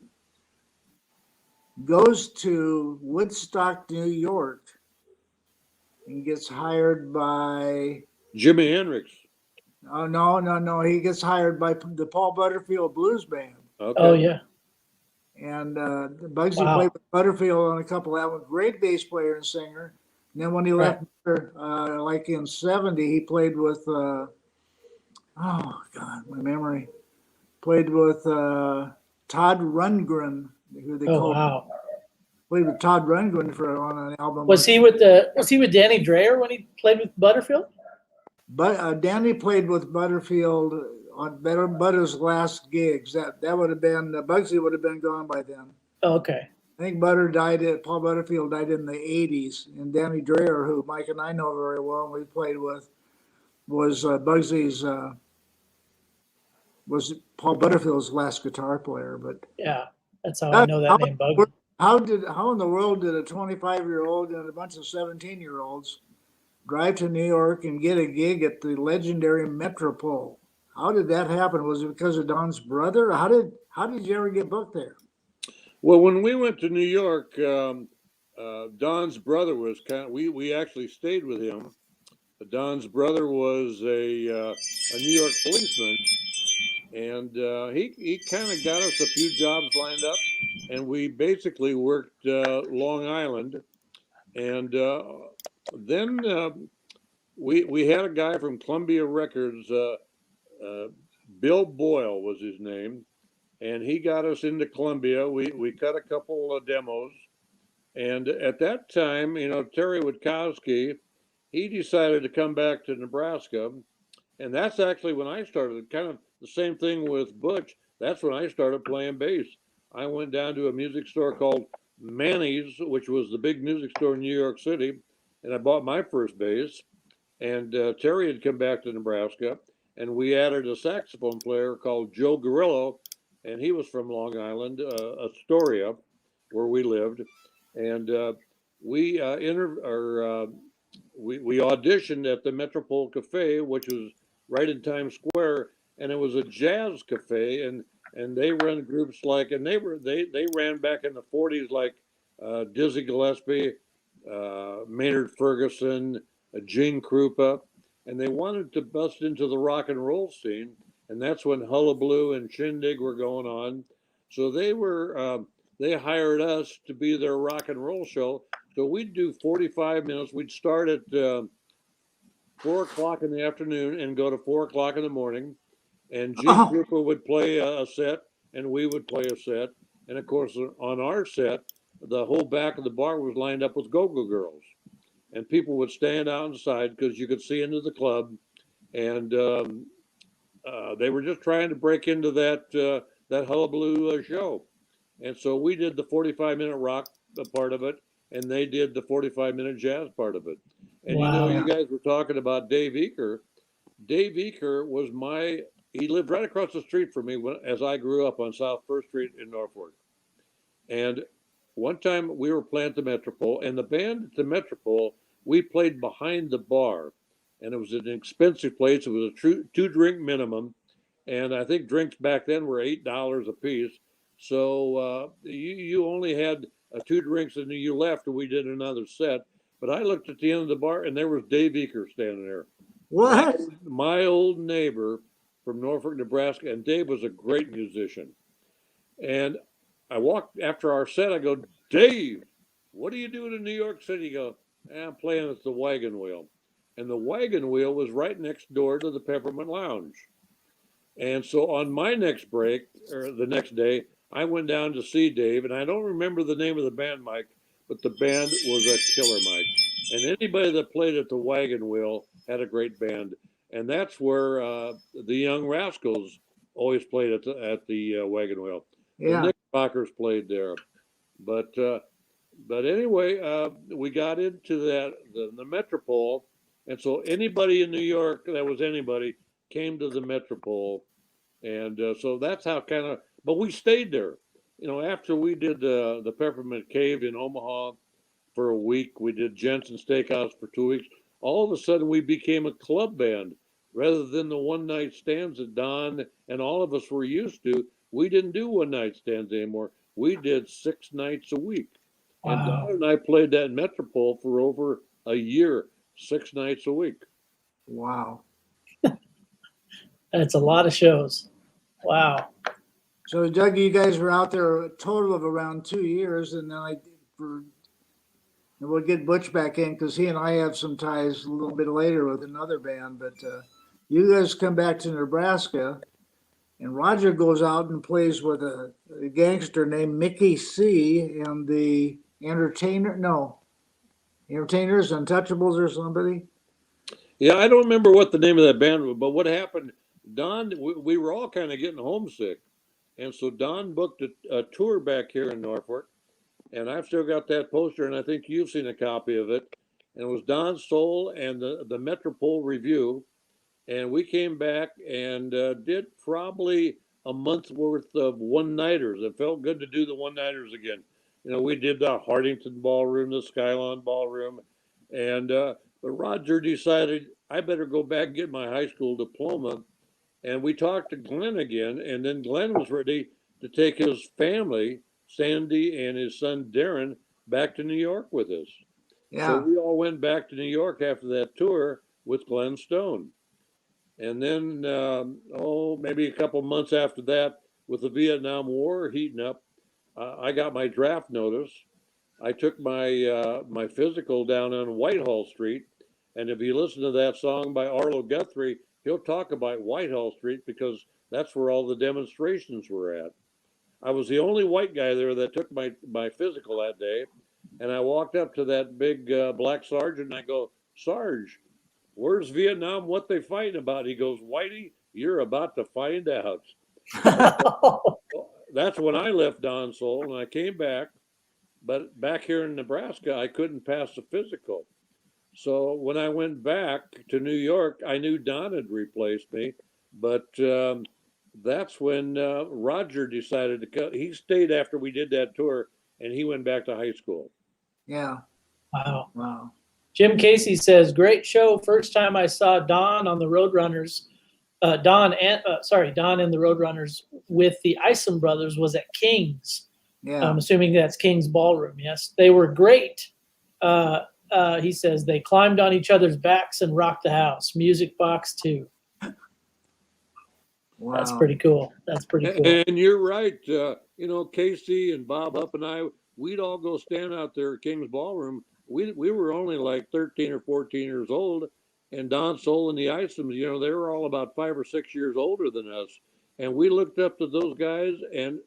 Goes to Woodstock, New York, and gets hired by Jimi Hendrix. Oh no! He gets hired by the Paul Butterfield Blues Band. Okay. Oh yeah. And Bugsy played with Butterfield on a couple of albums. Great bass player and singer. And then when he left, like in '70, he played with. Oh God, my memory. Played with Todd Rundgren, who they called. Wow. Played with Todd Rundgren on an album. Was he with Danny Dreyer when he played with Butterfield? But Danny played with Butterfield on Butter's last gigs. That would have been Bugsy would have been gone by then. Oh, okay. I think Paul Butterfield died in the '80s, and Danny Dreyer, who Mike and I know very well, and we played with, was Bugsy's was Paul Butterfield's last guitar player. But yeah, that's how I know that name, Bugsy. How in the world did a 25-year-old and a bunch of 17-year-olds drive to New York and get a gig at the legendary Metropole? How did that happen? Was it because of Don's brother? How did you ever get booked there? Well, when we went to New York, Don's brother was we actually stayed with him. Don's brother was a New York policeman, and he kind of got us a few jobs lined up, and we basically worked Long Island, and then we had a guy from Columbia Records, Bill Boyle was his name, and he got us into Columbia. We cut a couple of demos, and at that time, Terry Witkowski, he decided to come back to Nebraska, and that's actually when I started. Kind of the same thing with Butch. That's when I started playing bass. I went down to a music store called Manny's, which was the big music store in New York City, and I bought my first bass. And Terry had come back to Nebraska, and we added a saxophone player called Joe Guerrillo, and he was from Long Island, Astoria, where we lived. And we auditioned at the Metropole Cafe, which was right in Times Square, and it was a jazz cafe, and they run groups like, and they ran back in the 40s like Dizzy Gillespie, Maynard Ferguson, Gene Krupa, and they wanted to bust into the rock and roll scene, and that's when Hullabaloo and Shindig were going on. So they hired us to be their rock and roll show. So we'd do 45 minutes. We'd start at 4 o'clock in the afternoon and go to 4 o'clock in the morning. And Gene Krupa would play a set, and we would play a set. And of course, on our set, the whole back of the bar was lined up with go-go girls. And people would stand outside because you could see into the club. And they were just trying to break into that Hullabaloo show. And so we did the 45-minute rock part of it, and they did the 45-minute jazz part of it. And Wow. you guys were talking about Dave Eaker. Dave Eaker was he lived right across the street from me as I grew up on South First Street in Norfolk. And one time we were playing at the Metropole, and the band at the Metropole, we played behind the bar. And it was an expensive place. It was a 2-drink minimum. And I think drinks back then were $8 a piece. So you only had 2 drinks and you left and we did another set. But I looked at the end of the bar and there was Dave Eaker standing there. What? My old neighbor from Norfolk, Nebraska. And Dave was a great musician. And I walked after our set. I go, Dave, what are you doing in New York City? He goes, I'm playing at the Wagon Wheel. And the Wagon Wheel was right next door to the Peppermint Lounge. And so on my next break, or the next day, I went down to see Dave, and I don't remember the name of the band, Mike, but the band was a killer, Mike. And anybody that played at the Wagon Wheel had a great band. And that's where the Young Rascals always played at the Wagon Wheel. Yeah. The Knickerbockers played there. But anyway, we got into the Metropole. And so anybody in New York that was anybody came to the Metropole. And so that's how but we stayed there. You know, after we did the Peppermint Cave in Omaha for a week, we did Jensen Steakhouse for 2 weeks. All of a sudden we became a club band rather than the one night stands that Don and all of us were used to. We didn't do one night stands anymore. We did 6 nights a week. Wow. And Don and I played that Metropole for over a year, 6 nights a week. Wow. That's a lot of shows. Wow. So Doug, you guys were out there a total of around 2 years, and then and we'll get Butch back in because he and I have some ties a little bit later with another band. But you guys come back to Nebraska, and Roger goes out and plays with a gangster named Mickey C. and the Entertainers, Untouchables or somebody. Yeah, I don't remember what the name of that band was, but what happened, Don, we were all kind of getting homesick. And so Don booked a tour back here in Norfolk. And I've still got that poster, and I think you've seen a copy of it. And it was Don Sohl and the Metropole Review. And we came back and did probably a month's worth of one-nighters. It felt good to do the one-nighters again. You know, we did the Hardington Ballroom, the Skylon Ballroom. And but Roger decided I better go back and get my high school diploma. And we talked to Glenn again, and then Glenn was ready to take his family, Sandy and his son Darren, back to New York with us. Yeah. So we all went back to New York after that tour with Glenn Stone. And then, maybe a couple months after that, with the Vietnam War heating up, I got my draft notice. I took my physical down on Whitehall Street. And if you listen to that song by Arlo Guthrie, he'll talk about Whitehall Street because that's where all the demonstrations were at. I was the only white guy there that took my physical that day. And I walked up to that big black sergeant and I go, Sarge, where's Vietnam? What they fighting about? He goes, Whitey, you're about to find out. That's when I left Don Sohl and I came back. But back here in Nebraska, I couldn't pass the physical. So when I went back to New York, I knew Don had replaced me, but that's when Roger decided to cut. He stayed after we did that tour, and he went back to high school. Yeah. Wow. Jim Casey says, great show. First time I saw Don on the Roadrunners, Don and the Roadrunners with the Isom Brothers was at King's. Yeah. I'm assuming that's King's Ballroom. Yes, they were great. He says they climbed on each other's backs and rocked the house. Music box too. Wow. That's pretty cool. And you're right. Casey and Bob Up and I, we'd all go stand out there at King's Ballroom. We were only like 13 or 14 years old. And Don Sohl and the Isoms, they were all about 5 or 6 years older than us. And we looked up to those guys. And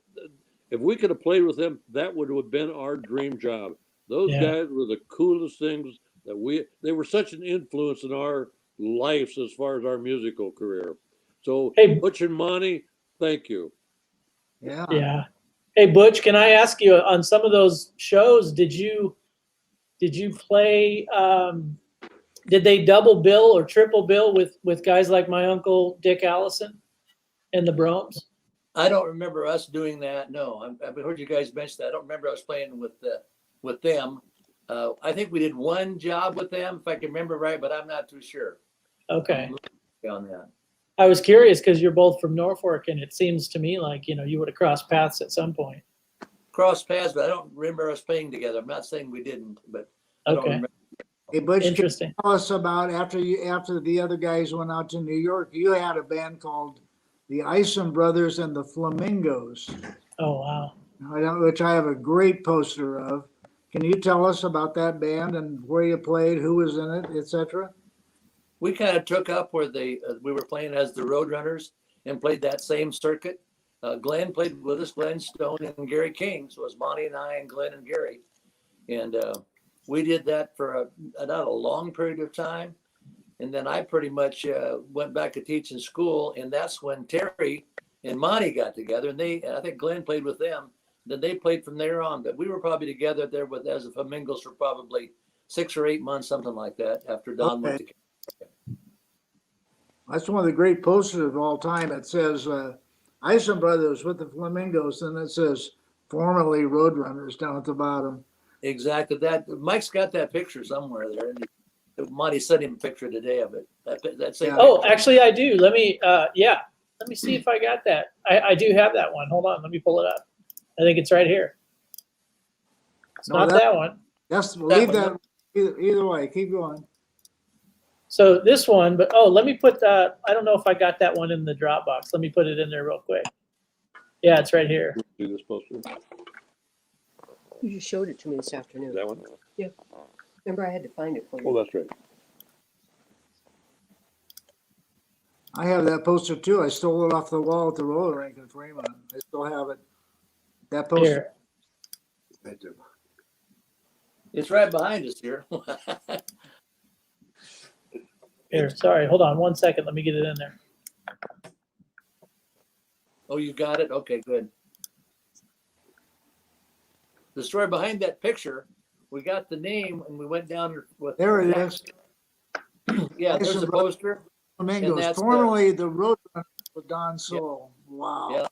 if we could have played with them, that would have been our dream job. Those guys were the coolest things they were such an influence in our lives as far as our musical career. So Butch and Monty, thank you. Yeah. Yeah. Hey, Butch, can I ask you on some of those shows, did you play did they double bill or triple bill with guys like my uncle Dick Allison and the Brohms? I don't remember us doing that. No, I've heard you guys mention that. I don't remember us playing with them. I think we did one job with them, if I can remember right, but I'm not too sure Okay. on that. I was curious because you're both from Norfolk, and it seems to me like, you would have crossed paths at some point. Cross paths, but I don't remember us playing together. I'm not saying we didn't, but I don't Okay. remember. Hey, Butch, can you Interesting. tell us about after the other guys went out to New York, you had a band called the Isom Brothers and the Flamingos, Oh, wow. which I have a great poster of. Can you tell us about that band and where you played, who was in it, etc.? We kind of took up where we were playing as the Roadrunners and played that same circuit. Glenn played with us, Glenn Stone and Gary King. So it was Monty and I and Glenn and Gary. And we did that for not a long period of time. And then I pretty much went back to teaching school. And that's when Terry and Monty got together. And I think Glenn played with them. Then they played from there on. But we were probably together there as the Flamingos for probably 6 or 8 months, something like that, after Don went to. That's one of the great posters of all time. It says Isom Brothers with the Flamingos, and it says formerly Roadrunners down at the bottom. Exactly. That Mike's got that picture somewhere there. And Monty sent him a picture today of it. That same Oh, picture. actually, I do. Let me see if I got that. I do have that one. Hold on. Let me pull it up. I think it's right here. It's No, not that one. Leave one, that either way. Keep going. So this one, but let me put that. I don't know if I got that one in the Dropbox. Let me put it in there real quick. Yeah, it's right here. Do this poster. You just showed it to me this afternoon. That one? Remember, I had to find it for Oh, you. that's right. I have that poster too. I stole it off the wall at the roller rink in Fremont. I still have it. That poster. Here. Right there. It's right behind us here. Here. Sorry. Hold on 1 second. Let me get it in there. Oh, you got it? Okay, good. The story behind that picture, we got the name and we went down with. There it is. Yeah, there's the poster. Flamingos, that's formerly the Roadrunners with Don Sohl. Wow. Yeah.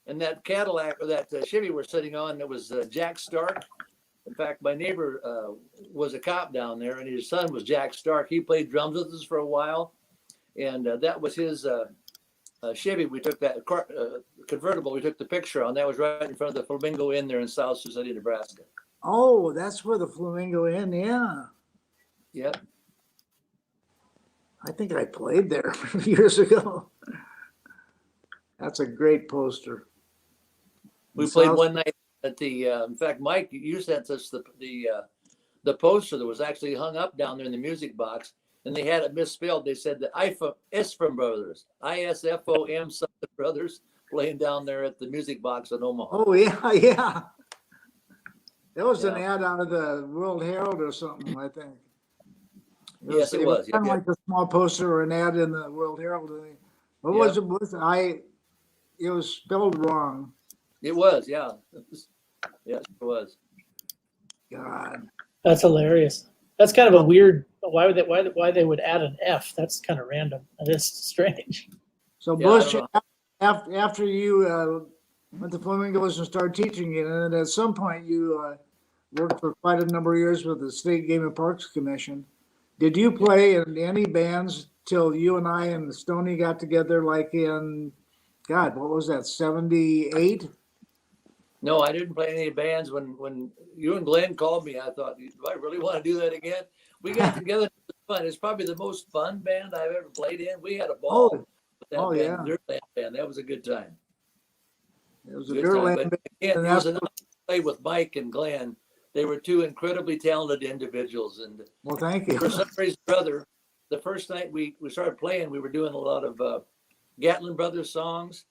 And that Cadillac or that Chevy we're sitting on, that was Jack Stark. In fact, my neighbor was a cop down there, and his son was Jack Stark. He played drums with us for a while, and that was his Chevy. We took that convertible. We took the picture on. That was right in front of the Flamingo Inn there in South Sioux City, Nebraska. Oh, that's where the Flamingo Inn. Yeah. Yep. I think I played there years ago. That's a great poster. We played one night at the. In fact, Mike, you sent us the poster that was actually hung up down there in the music box, and they had it misspelled. They said the Isom Brothers, ISFOM something Brothers, playing down there at the music box in Omaha. Oh yeah, yeah. That was an Yeah. ad out of the World Herald or something, I think. Yes, it was. Kind of Yeah. like a small poster or an ad in the World Herald. What Yeah. was it with? It was spelled wrong. It was, yeah. Yes, it was. God. That's hilarious. That's kind of a weird. Why they would add an F? That's kind of random. That's strange. So Yeah, I Bush, don't after you went to Flamingos and started teaching it, and at some point you worked for quite a number of years with the State Game and Parks Commission. Did you play in any bands till you and I and Stoney got together, like in, God, what was that, 78? No, I didn't play any bands. When you and Glenn called me, I thought, do I really want to do that again? We got together. It was fun. It's probably the most fun band I've ever played in. We had a ball with that oh, band, yeah. Dirtland band. That was a good time. It was a Good Dirtland time. band. But again, and it was that's- enough to play with Mike and Glenn. They were two incredibly talented individuals. And Well, thank you. for some reason or other, the first night we started playing, we were doing a lot of Gatlin Brothers songs.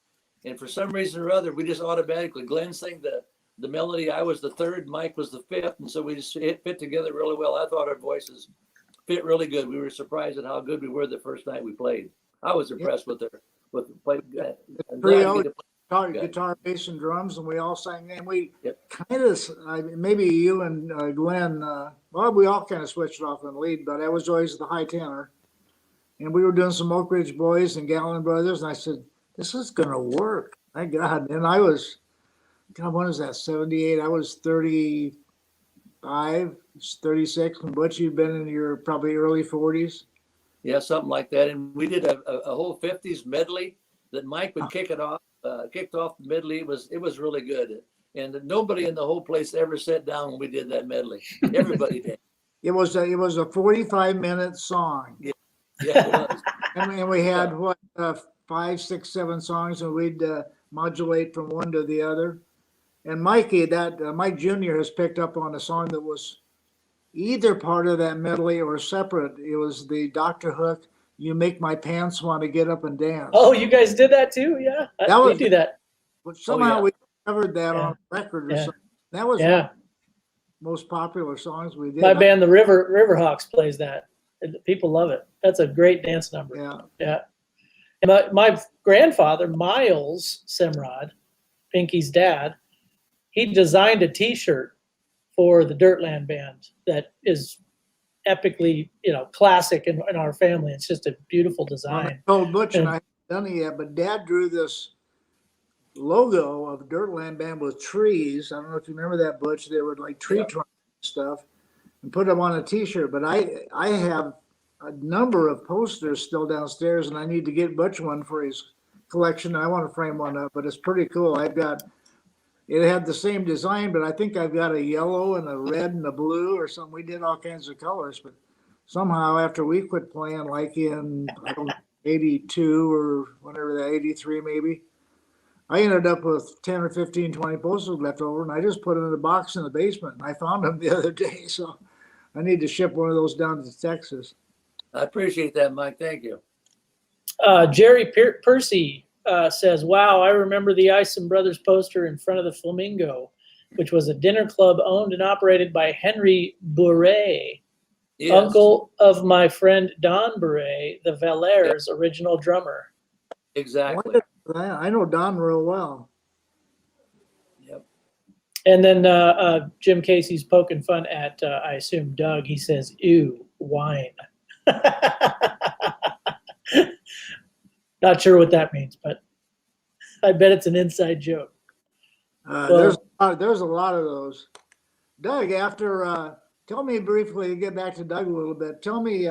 And for some reason or other, we just automatically, Glenn sang the melody. I was the third, Mike was the fifth. And so we just fit together really well. I thought our voices fit really good. We were surprised at how good we were the first night we played. I was impressed with playing. I'm glad to get to play guitar, bass, and drums, and we all sang. And we Yep. kind of, maybe you and Glenn, well, we all kind of switched off in the lead, but I was always the high tenor. And we were doing some Oak Ridge Boys and Gallon Brothers, and I said, this is going to work. My God. And I was, God, when was that, 78? I was 35, 36, and Butch, you'd been in your probably early 40s. Yeah, something like that. And we did a whole 50s medley that Mike would kicked off the medley. It was really good. And nobody in the whole place ever sat down when we did that medley. Everybody did. It was a 45-minute song. Yeah, it was. And we had, 5, 6, 7 songs, and we'd modulate from one to the other. And Mike Jr. has picked up on a song that was either part of that medley or separate. It was the Dr. Hook, You Make My Pants Want to Get Up and Dance. Oh, you guys did that too? Yeah, we do that. But somehow yeah. we covered that on record or something. That was one of the most popular songs we did. My band, the Riverhawks, plays that. People love it. That's a great dance number. Yeah. And my grandfather, Miles Simrod, Pinky's dad, he designed a T-shirt for the Dirtland band that is epically, classic in our family. It's just a beautiful design. I told Butch and I haven't done it yet, but Dad drew this logo of Dirtland band with trees. I don't know if you remember that, Butch. They were like tree trunks and stuff, and put them on a T-shirt. But I have a number of posters still downstairs, and I need to get Butch one for his collection. I want to frame one up, but it's pretty cool. It had the same design, but I think I've got a yellow and a red and a blue or something. We did all kinds of colors, but somehow after we quit playing, like in 82 or whatever that, 83 maybe, I ended up with 10 or 15, 20 posters left over, and I just put them in a box in the basement. And I found them the other day, so I need to ship one of those down to Texas. I appreciate that, Mike. Thank you. Jerry Percy says, wow, I remember the Isom Brothers poster in front of the Flamingo, which was a dinner club owned and operated by Henry Bourret, Yes. uncle of my friend Don Bourret, the Valairs' original drummer. Exactly. I know Don real well. Yep. And then Jim Casey's poking fun at, I assume, Doug. He says, ew, wine. Not sure what that means, but I bet it's an inside joke. There's a lot of those. Doug, tell me briefly, to get back to Doug a little bit, tell me,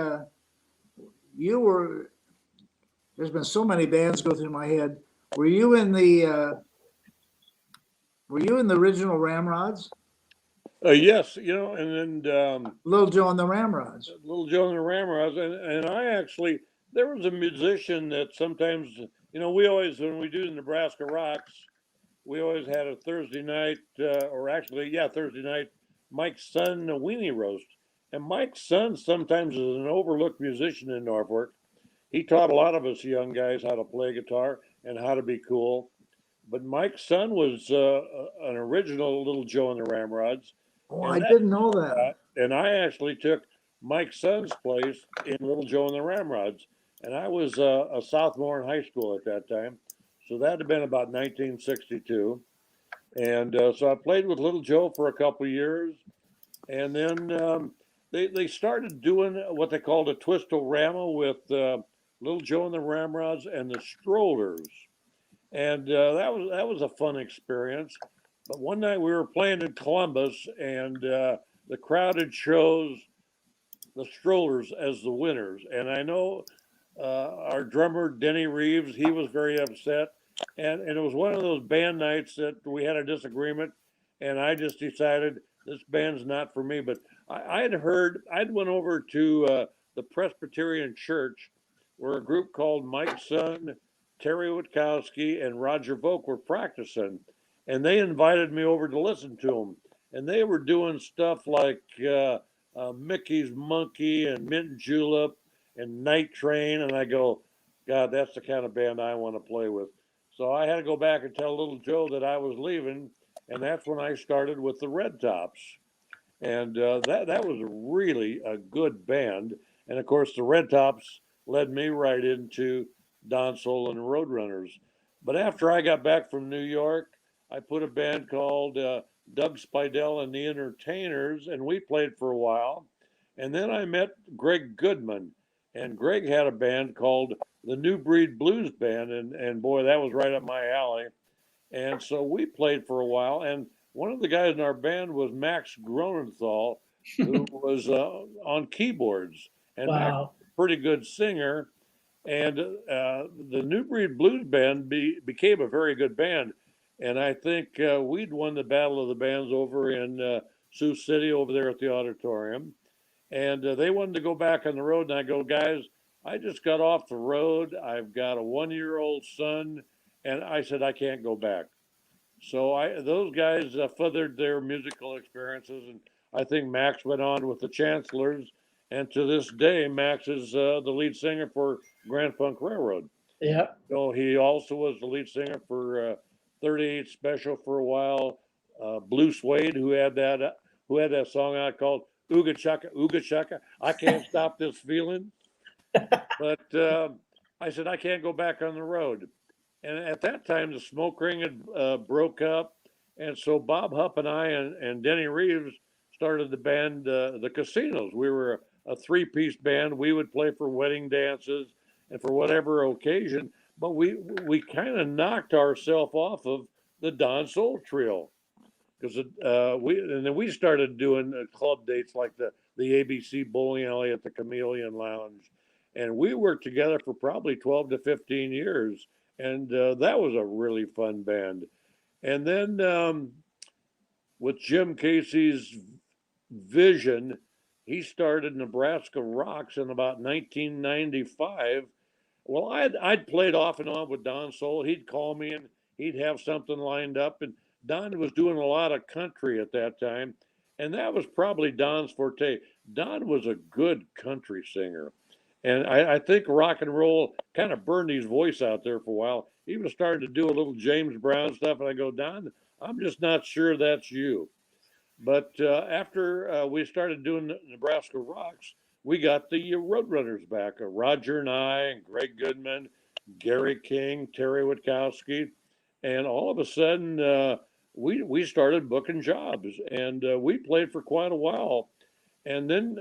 there's been so many bands go through my head. Were you in the original Ramrods? Yes, and then Little Joe and the Ramrods. Little Joe and the Ramrods, and I actually, there was a musician that sometimes, we always, when we do the Nebraska Rocks, we always had a Thursday night, Thursday night, Mike's son, a weenie roast. And Mike's son sometimes is an overlooked musician in Norfolk. He taught a lot of us young guys how to play guitar and how to be cool. But Mike's son was an original Little Joe and the Ramrods. Oh, I didn't know that. And I actually took Mike's son's place in Little Joe and the Ramrods. And I was a sophomore in high school at that time. So that had been about 1962. And so I played with Little Joe for a couple of years. And then they started doing what they called a twist-o-rama with Little Joe and the Ramrods and the Strollers. And that was a fun experience. But one night we were playing in Columbus, and the crowd had chose the Strollers as the winners. And I know our drummer, Denny Reeves, he was very upset. And it was one of those band nights that we had a disagreement, and I just decided this band's not for me. But I'd went over to the Presbyterian Church where a group called Mike's son, Terry Witkowski, and Roger Volk were practicing. And they invited me over to listen to them. And they were doing stuff like Mickey's Monkey and Mint Julep and Night Train. And I go, God, that's the kind of band I want to play with. So I had to go back and tell Little Joe that I was leaving. And that's when I started with the Red Tops. And that was really a good band. And of course, the Red Tops led me right into Don Sohl and the Roadrunners. But after I got back from New York, I put a band called Doug Spidell and the Entertainers, and we played for a while. And then I met Greg Goodman, and Greg had a band called the New Breed Blues Band, and boy, that was right up my alley. And so we played for a while, and one of the guys in our band was Max Gronenthal, who was on keyboards, and Max was Wow. a pretty good singer. And the New Breed Blues Band became a very good band. And I think we'd won the Battle of the Bands over in Sioux City over there at the auditorium. And they wanted to go back on the road. And I go, guys, I just got off the road. I've got a 1-year-old son. And I said, I can't go back. So those guys feathered their musical experiences. And I think Max went on with the Chancellors. And to this day, Max is the lead singer for Grand Funk Railroad. Yeah. So he also was the lead singer for 38 Special for a while. Blue Suede, who had that song out called Ooga Chaka, I can't stop this feeling. But I said, I can't go back on the road. And at that time, the Smoke Ring had broke up. And so Bob Hupp and I and Denny Reeves started the band, the Casinos. We were a 3-piece band. We would play for wedding dances and for whatever occasion. But we kind of knocked ourselves off of the Don Sohl Trio. Because then we started doing club dates like the ABC Bowling Alley at the Chameleon Lounge, and we worked together for probably 12 to 15 years, and that was a really fun band. And then with Jim Casey's vision, he started Nebraska Rocks in about 1995. Well, I'd played off and on with Don Sohl. He'd call me and he'd have something lined up, and Don was doing a lot of country at that time, and that was probably Don's forte. Don was a good country singer, and I think rock and roll kind of burned his voice out there for a while. He was starting to do a little James Brown stuff, and I go, Don, I'm just not sure that's you. But after we started doing Nebraska Rocks, we got the Roadrunners back, Roger and I, and Greg Goodman, Gary King, Terry Witkowski, and all of a sudden, we started booking jobs, and we played for quite a while. And then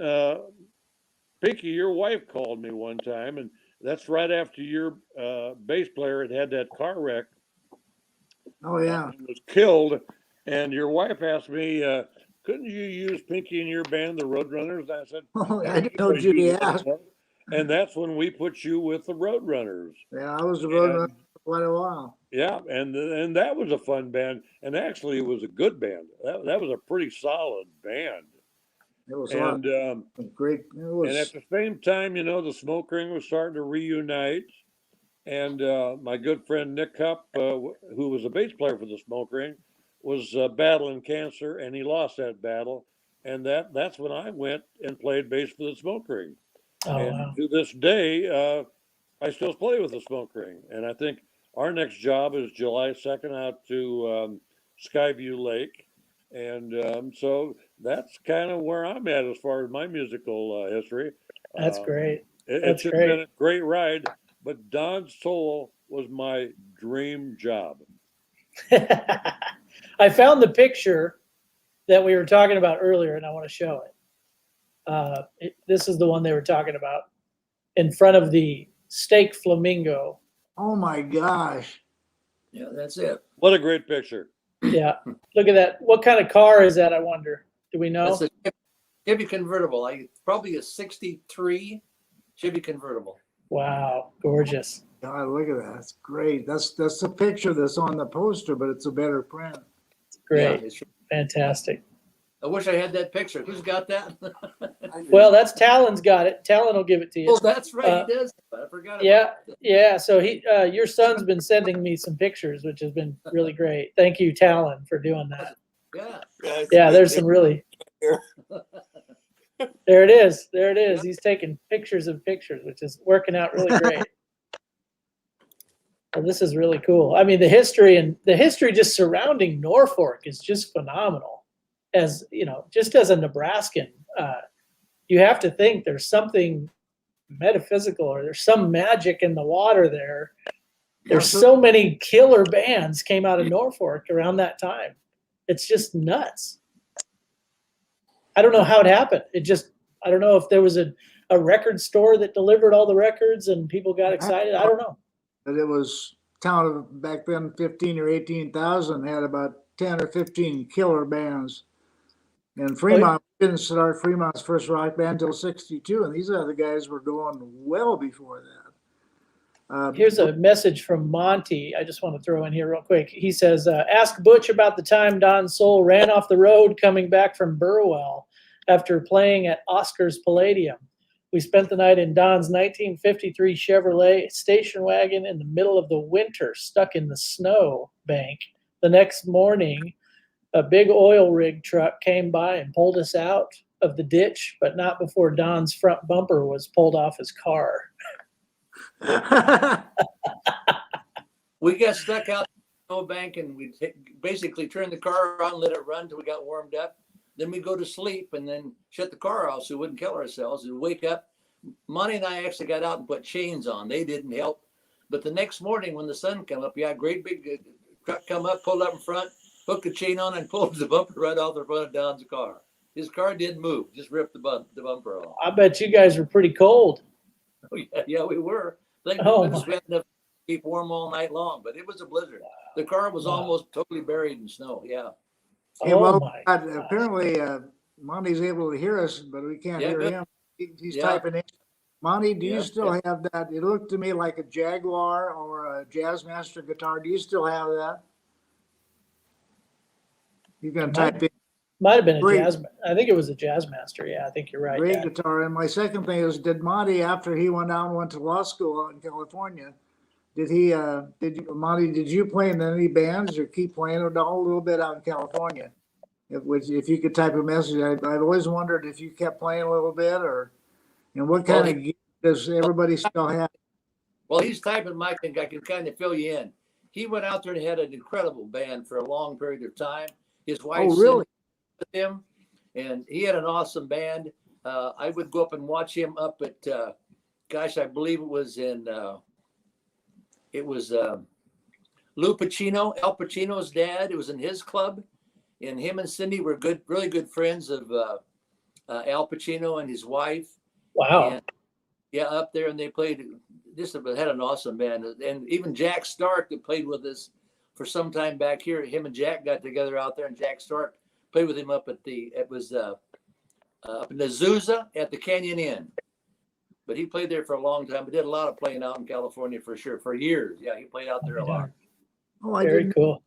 Pinky, your wife, called me one time, and that's right after your bass player had that car wreck. Oh, yeah. And was killed. And your wife asked me, couldn't you use Pinky in your band, the Roadrunners? I said, Oh, I didn't know Judy asked. And that's when we put you with the Roadrunners. Yeah, I was a Roadrunner for quite a while. Yeah, and that was a fun band, and actually it was a good band. That was a pretty solid band. It was And great. It was, and at the same time, the Smoke Ring was starting to reunite, and my good friend Nick Hupp, who was a bass player for the Smoke Ring, was battling cancer, and he lost that battle, and that's when I went and played bass for the Smoke Ring. Oh, And wow. to this day, I still play with the Smoke Ring, and I think our next job is July 2nd out to Skyview Lake. And so that's kind of where I'm at as far as my musical history. That's great. It's just been a great ride, but Don Sohl was my dream job. I found the picture that we were talking about earlier, and I want to show it. This is the one they were talking about in front of the Steak Flamingo. oh my gosh. Yeah, that's it. What a great picture. Yeah, look at that. What kind of car is that, I wonder? Do we know? That's a Chevy convertible. Probably a 63 Chevy convertible. Wow, gorgeous. God, look at that. That's great. That's the picture that's on the poster, but it's a better print. Great. Yeah, it's- Fantastic. I wish I had that picture. Who's got that? Well, that's Talon's got it. Talon will give it to you. Oh, that's right. He does. I forgot. Yeah, About that. yeah. So your son's been sending me some pictures, which has been really great. Thank you, Talon, for doing that. Yeah. Yeah, there's some really. There it is. There it is. He's taking pictures of pictures, which is working out really great. Well, this is really cool. I mean, the history just surrounding Norfolk is just phenomenal. As just as a Nebraskan, you have to think there's something metaphysical, or there's some magic in the water there There's so many killer bands came out of Norfolk around that time. It's just nuts. I don't know how it happened. I don't know if there was a record store that delivered all the records and people got excited. I don't know. But it was town of back then 15 or 18,000 had about 10 or 15 killer bands. And Fremont didn't start Fremont's first rock band until 62, and these other guys were going well before that. Here's a message from Monty. I just want to throw in here real quick. He says, ask Butch about the time Don Sohl ran off the road coming back from Burwell after playing at Oscar's Palladium. We spent the night in Don's 1953 Chevrolet station wagon in the middle of the winter, stuck in the snow bank. The next morning, a big oil rig truck came by and pulled us out of the ditch, but not before Don's front bumper was pulled off his car. We got stuck out in the snowbank and we basically turned the car on, let it run until we got warmed up. Then we go to sleep and then shut the car off so we wouldn't kill ourselves. And wake up. Monty and I actually got out and put chains on. They didn't help. But the next morning when the sun came up, great big truck come up, pulled up in front, hooked a chain on and pulled the bumper right off the front of Don's car. His car didn't move, just ripped the bumper off. I bet you guys were pretty cold. Oh, yeah, we were. Thank Oh, goodness we had enough to keep warm all night long, but it was a blizzard. The car was almost totally buried in snow. Yeah. Hey, Oh well, my gosh. apparently Monty's able to hear us, but we can't hear good. him. He's Yeah. typing in. Monty, do you Yeah, still have that? It looked to me like a Jaguar or a Jazzmaster guitar. Do you still have that? You can type in Might have been a Great. jazz. I think it was a Jazzmaster. Yeah, I think you're right. great Dad. guitar. And my second thing is, did Monty, after he went out and went to law school out in California, did you play in any bands or keep playing a little bit out in California? If you could type a message, I've always wondered if you kept playing a little bit what kind of gear does everybody still have? Well, he's typing, Mike, and I can kind of fill you in. He went out there and had an incredible band for a long period of time. His wife really? with him, and he had an awesome band. I would go up and watch him up at, I believe it was Lou Pacino, Al Pacino's dad. It was in his club, and him and Cindy were really good friends of Al Pacino and his wife. Wow. And, yeah, up there, and they played. Had an awesome band, and even Jack Stark that played with us for some time back here. Him and Jack got together out there, and Jack Stark played with him up at up in Azusa at the Canyon Inn. But he played there for a long time. But did a lot of playing out in California for sure, for years. Yeah, he played out there a lot. Oh, I Very didn't. cool.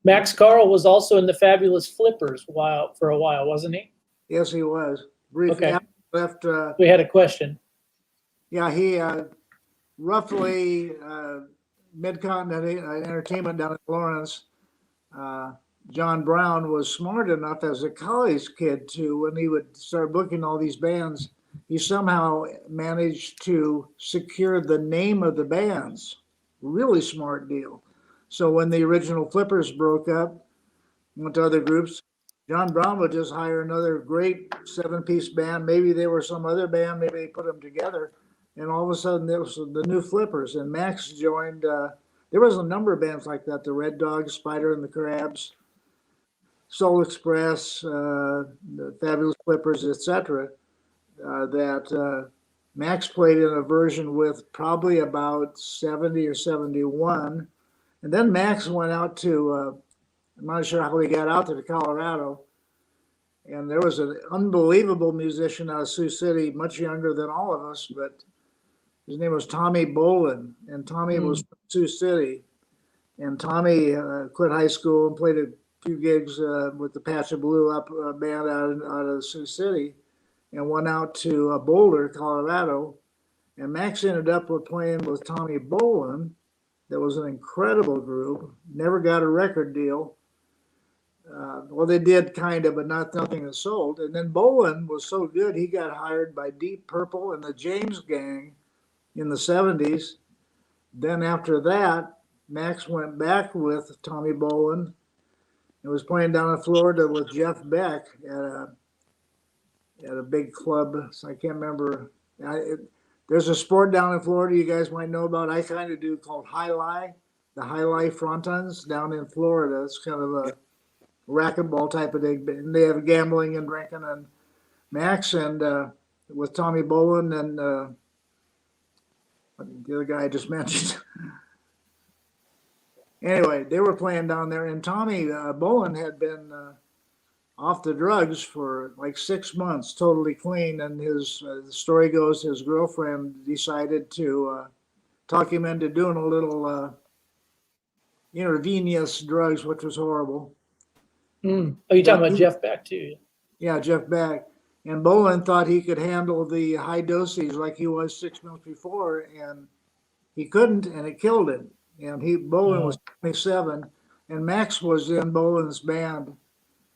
Max Carl was also in the Fabulous Flippers for a while, wasn't he? Yes, he was. Briefly Okay. left. We had a question. Yeah, he roughly Mid-Continent Entertainment down in Florence. John Brown was smart enough as a college kid to, when he would start booking all these bands, he somehow managed to secure the name of the bands. Really smart deal. So when the original Flippers broke up, went to other groups, John Brown would just hire another great 7-piece band. Maybe they were some other band, maybe they put them together. And all of a sudden, there was the new Flippers. And Max joined. There was a number of bands like that: the Red Dogs, Spider and the Crabs, Soul Express, the Fabulous Flippers, etc. That Max played in a version with probably about 70 or 71. And then Max went out to, I'm not sure how he got out there to Colorado. And there was an unbelievable musician out of Sioux City, much younger than all of us, but his name was Tommy Bolin, and Tommy was from Sioux City. And Tommy quit high school and played a few gigs with the Patch of Blue Up band out of Sioux City, and went out to Boulder, Colorado. And Max ended up playing with Tommy Bolin. That was an incredible group. Never got a record deal. Well, they did kind of, but nothing that sold. And then Bolin was so good, he got hired by Deep Purple and the James Gang in the 70s. Then after that, Max went back with Tommy Bolin and was playing down in Florida with Jeff Beck at a big club. So I can't remember. There's a sport down in Florida you guys might know about. I kind of do called the High Life Frontons down in Florida. It's kind of a racquetball type of thing. And they have gambling and drinking. And Max and with Tommy Bolin and the other guy I just mentioned. Anyway, they were playing down there, and Tommy Bolin had been off the drugs for like 6 months, totally clean. And his the story goes, his girlfriend decided to talk him into doing a little intravenous drugs, which was horrible. Oh, you're talking about Jeff Beck too. Yeah, Jeff Beck. And Bolin thought he could handle the high dosage like he was 6 months before, and he couldn't, and it killed him. And Bolin was 27, and Max was in Bolin's band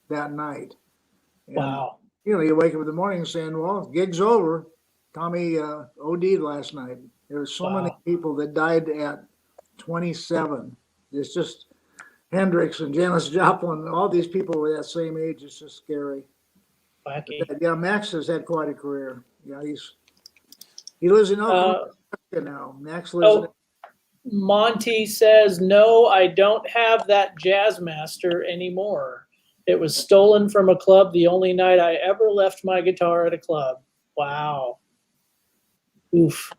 that night. And, Wow. You know, you wake up in the morning saying, well, gig's over. Tommy OD'd last night. There were so many people that died at 27. It's just Hendrix and Janis Joplin, all these people were that same age. It's just scary. Wacky. Yeah, Max has had quite a career. Yeah, he lives in Oklahoma now. Max lives in Monty says, no, I don't have that Jazzmaster anymore. It was stolen from a club the only night I ever left my guitar at a club. Wow. Oof.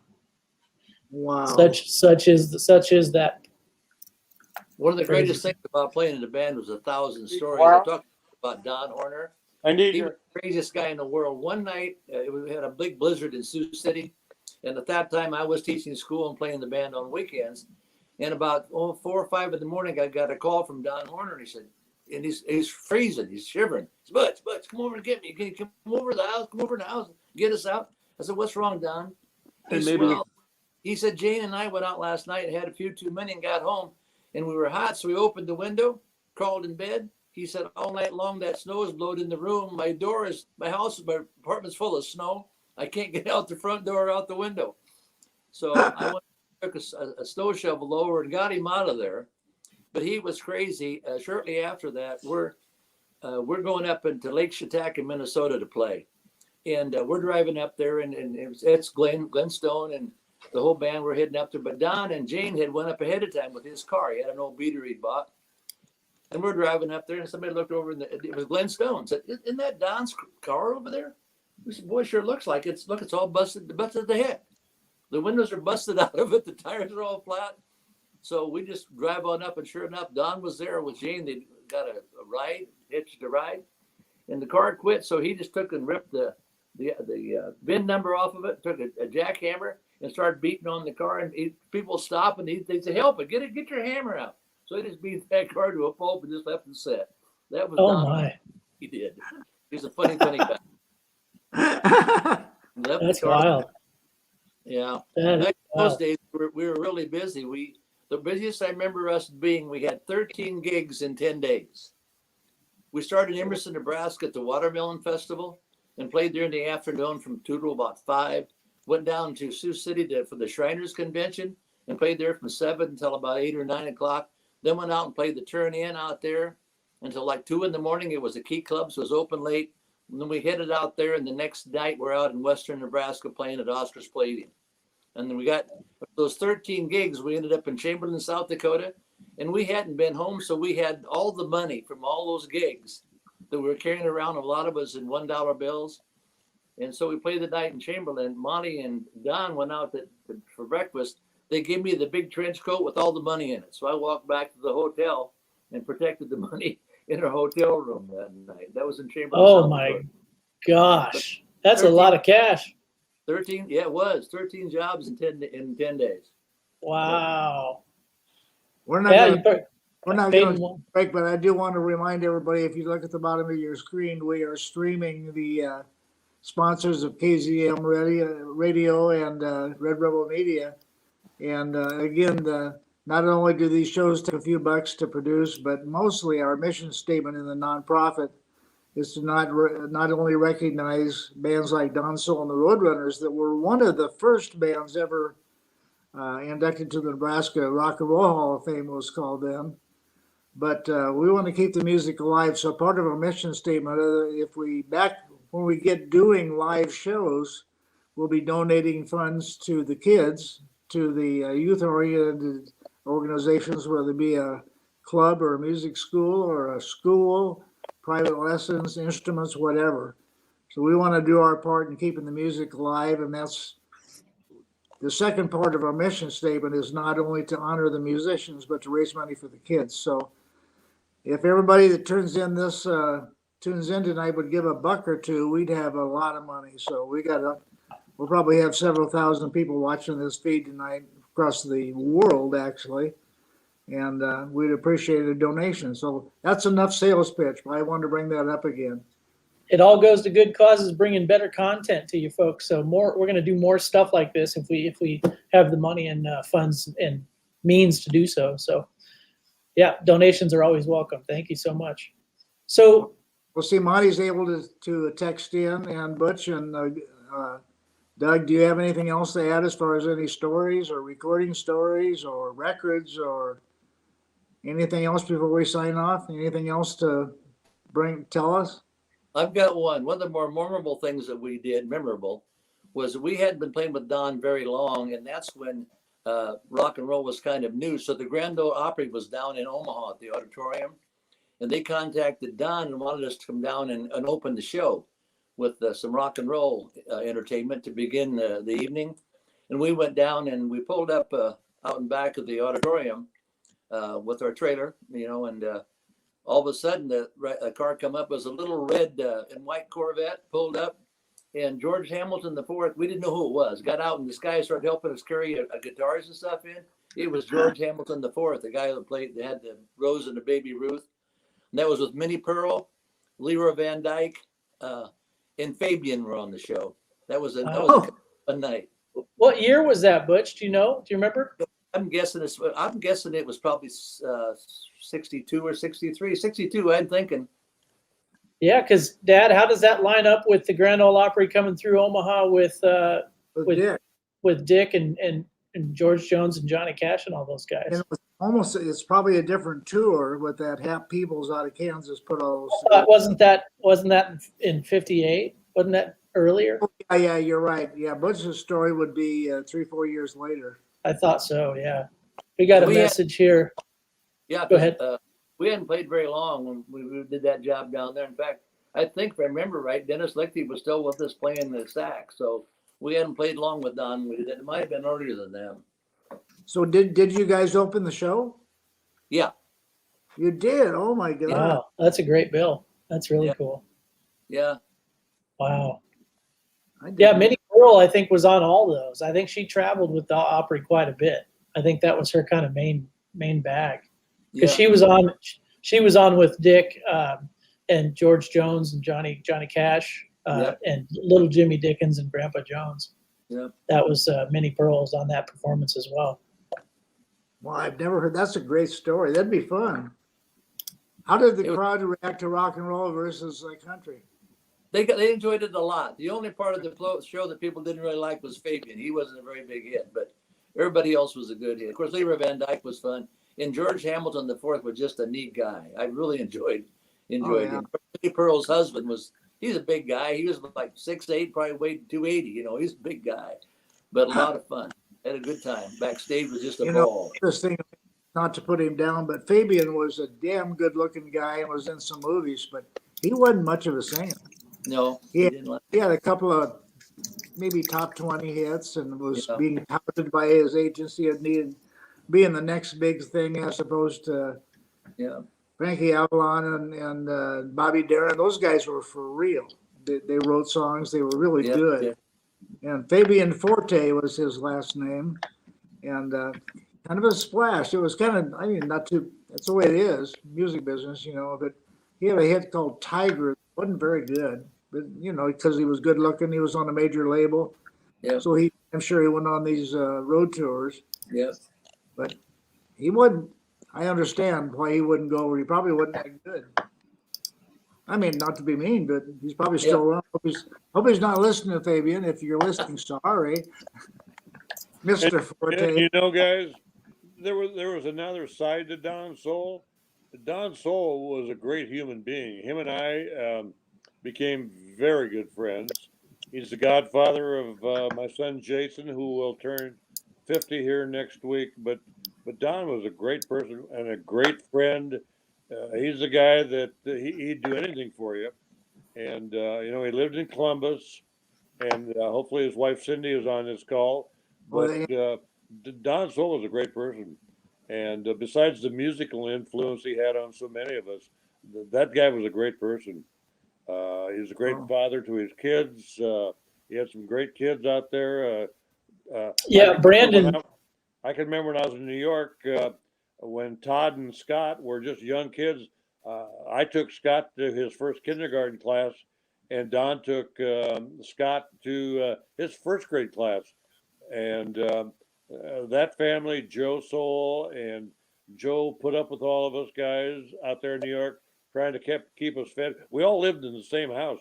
Wow. Such is that. One of the Crazy. greatest things about playing in the band was 1,000 stories. I talked about Don Horner. I need He was your, the craziest guy in the world. One night, we had a big blizzard in Sioux City. And at that time, I was teaching school and playing the band on weekends. And about 4 or 5 in the morning, I got a call from Don Horner. And he said, and he's freezing. He's shivering. He said, Butch, come over and get me. Can you come over to the house? Come over to the house and get us out. I said, what's wrong, Don? And maybe He said, Jane and I went out last night and had a few too many and got home. And we were hot, so we opened the window, crawled in bed. He said, all night long, that snow is blowed in the room. My apartment's full of snow. I can't get out the front door or out the window. So I went and took a snow shovel over and got him out of there. But he was crazy. Shortly after that, we're going up into Lake Chautauqua, Minnesota to play. And we're driving up there, and it's Glenn Stone and the whole band were heading up there. But Don and Jane had went up ahead of time with his car. He had an old beater he'd bought. And we're driving up there, and somebody looked over, and it was Glenn Stone. Said, isn't that Don's car over there? We said, boy, sure looks like it. Look, it's all busted to the heck. The windows are busted out of it. The tires are all flat. So we just drive on up, and sure enough, Don was there with Jane. They got a ride, hitched a ride, and the car quit. So he just took and ripped the VIN number off of it, took a jackhammer, and started beating on the car. And people stop, and they said, help it, get your hammer out. So he just beat that car to a pulp and just left it set. That was Don. My. He did. He's a funny guy. That's wild. Yeah. That Those days we were really busy. The busiest I remember us being, we had 13 gigs in 10 days. We started in Emerson, Nebraska at the Watermelon Festival and played there in the afternoon from 2 to about 5. Went down to Sioux City for the Shriners Convention and played there from 7 until about 8 or 9 o'clock. Then went out and played the Turn In out there until like 2 in the morning. It was a key club, so it was open late. And then we headed out there, and the next night we're out in western Nebraska playing at Oscar's Palladium. And then we got those 13 gigs. We ended up in Chamberlain, South Dakota, and we hadn't been home, so we had all the money from all those gigs that we were carrying around, a lot of us in $1 bills. And so we played the night in Chamberlain. Monty and Don went out for breakfast. They gave me the big trench coat with all the money in it. So I walked back to the hotel and protected the money in our hotel room that night. That was in Chamberlain. Oh South my Dakota. gosh. That's 13, a lot of cash. 13, yeah, it was 13 jobs in 10 days. Wow. We're not Yeah, going to break, but I do want to remind everybody, if you look at the bottom of your screen, we are streaming the sponsors of KZM Radio and Red Rebel Media. And again, not only do these shows take a few bucks to produce, but mostly our mission statement in the nonprofit is to not only recognize bands like Don Sohl and the Roadrunners that were one of the first bands ever inducted to the Nebraska Rock and Roll Hall of Fame, was called then, but we want to keep the music alive. So part of our mission statement, when we get doing live shows, we'll be donating funds to the kids, to the youth-oriented organizations, whether it be a club or a music school or a school, private lessons, instruments, whatever. So we want to do our part in keeping the music alive, and that's the second part of our mission statement is not only to honor the musicians, but to raise money for the kids. So if everybody that tunes in tonight would give $1 or $2, we'd have a lot of money. So we'll probably have several thousand people watching this feed tonight across the world, actually. And we'd appreciate a donation. So that's enough sales pitch, but I wanted to bring that up again. It all goes to good causes, bringing better content to you folks. So we're going to do more stuff like this if we have the money and funds and means to do so. So yeah, donations are always welcome. Thank you so much. So We'll see, Monty's able to text in, and Butch and Doug, do you have anything else to add as far as any stories or recording stories or records or anything else before we sign off? Anything else to tell us? I've got one. One of the more memorable things that we did, was we hadn't been playing with Don very long, and that's when rock and roll was kind of new. So the Grand Ole Opry was down in Omaha at the auditorium, and they contacted Don and wanted us to come down and open the show with some rock and roll entertainment to begin the evening. And we went down and we pulled up out in back of the auditorium with our trailer, and all of a sudden a car come up. It was a little red and white Corvette pulled up, and George Hamilton IV, we didn't know who it was, got out, and this guy started helping us carry guitars and stuff in. It was George Hamilton IV, the guy that had the Rose and the Baby Ruth. And that was with Minnie Pearl, Leroy Van Dyke, and Fabian were on the show. That was a fun night. what year was that, Butch? Do you know? Do you remember? I'm guessing it was probably 62 or 63. 62, I'm thinking. Yeah, because Dad, how does that line up with the Grand Ole Opry coming through Omaha with Dick and George Jones and Johnny Cash and all those guys? And it's probably a different tour with that Hap Peebles out of Kansas put all those. Wasn't that in '58? Wasn't that earlier? Oh, yeah, you're right. Yeah, Butch's story would be 3-4 years later. I thought so. Yeah, we got a message here. Yeah, go ahead. We hadn't played very long when we did that job down there. In fact, I think if I remember right, Dennis Lichty was still with us playing the sax. So we hadn't played long with Don. It might have been earlier than them. So did you guys open the show? Yeah. You did? Oh my God. Wow, that's a great bill. That's really cool. Yeah. Wow. Yeah, Minnie Pearl, I think, was on all those. I think she traveled with the Opry quite a bit. I think that was her kind of main bag. Because she was on with Dick and George Jones and Johnny Cash and little Jimmy Dickens and Grandpa Jones. Yeah. That was Minnie Pearl's on that performance as well. Well, I've never heard. That's a great story. That'd be fun. How did the crowd react to rock and roll versus country? They enjoyed it a lot. The only part of the show that people didn't really like was Fabian. He wasn't a very big hit, but everybody else was a good hit. Of course, Leroy Van Dyke was fun. And George Hamilton IV was just a neat guy. I really enjoyed him. Minnie Pearl's husband he's a big guy. He was like 6'8", probably weighed 280. He's a big guy, but a lot of fun. Had a good time. Backstage was just a ball. Interesting, not to put him down, but Fabian was a damn good looking guy and was in some movies, but he wasn't much of a singer. No, he had a couple of maybe top 20 hits and was being touted by his agency and needed being the next big thing as opposed to Frankie Avalon and Bobby Darin. Those guys were for real. They wrote songs. They were really good. Yeah. And Fabian Forte was his last name. And kind of a splash. It was kind of, not too, that's the way it is, music business, but he had a hit called Tiger. It wasn't very good, but, because he was good looking, he was on a major label. Yeah. So I'm sure he went on these road tours. Yes. But he wouldn't. I understand why he wouldn't go over. He probably wasn't that good. I mean, not to be mean, but he's probably still around. Hope he's not listening, Fabian. If you're listening, sorry, Mr. Forte. Guys, there was another side to Don Sohl. Don Sohl was a great human being. Him and I became very good friends. He's the godfather of my son Jason, who will turn 50 here next week. But Don was a great person and a great friend. He's the guy that he'd do anything for you. And he lived in Columbus, and hopefully his wife Cindy is on this call. But Don Sohl was a great person, and besides the musical influence he had on so many of us, that guy was a great person. He was a great father to his kids. He had some great kids out there. Yeah, Brandon. I can remember when I was in New York, when Todd and Scott were just young kids. I took Scott to his first kindergarten class, and Don took Scott to his first grade class. And that family, Joe Sohl and Joe, put up with all of us guys out there in New York, trying to keep us fed. We all lived in the same house.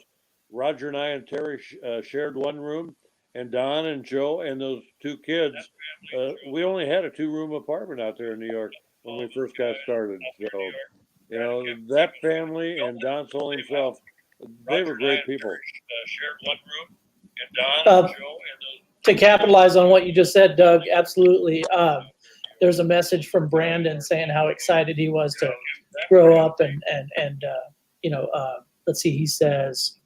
Roger and I and Terry shared one room, and Don and Joe and those two kids, we only had a 2-room apartment out there in New York when we first got started. So, that family and Don Sohl himself, they were great people. Shared one room, and Don and Joe and those. To capitalize on what you just said, Doug, absolutely. There's a message from Brandon saying how excited he was to grow up and let's see, he says,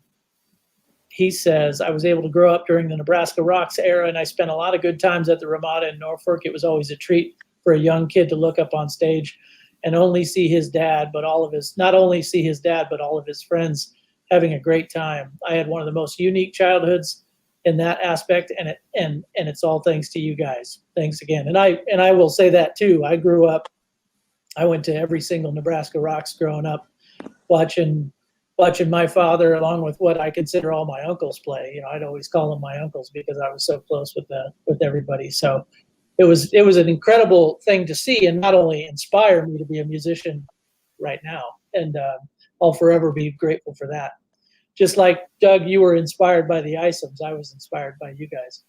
I was able to grow up during the Nebraska Rocks era, and I spent a lot of good times at the Ramada in Norfolk. It was always a treat for a young kid to look up on stage and not only see his dad, but all of his friends having a great time. I had one of the most unique childhoods in that aspect, and it's all thanks to you guys. Thanks again. And I will say that too. I went to every single Nebraska Rocks growing up, watching my father, along with what I consider all my uncles play. I'd always call them my uncles because I was so close with everybody. So it was an incredible thing to see, and not only inspire me to be a musician right now, and I'll forever be grateful for that. Just like Doug, you were inspired by the Isoms. I was inspired by you guys.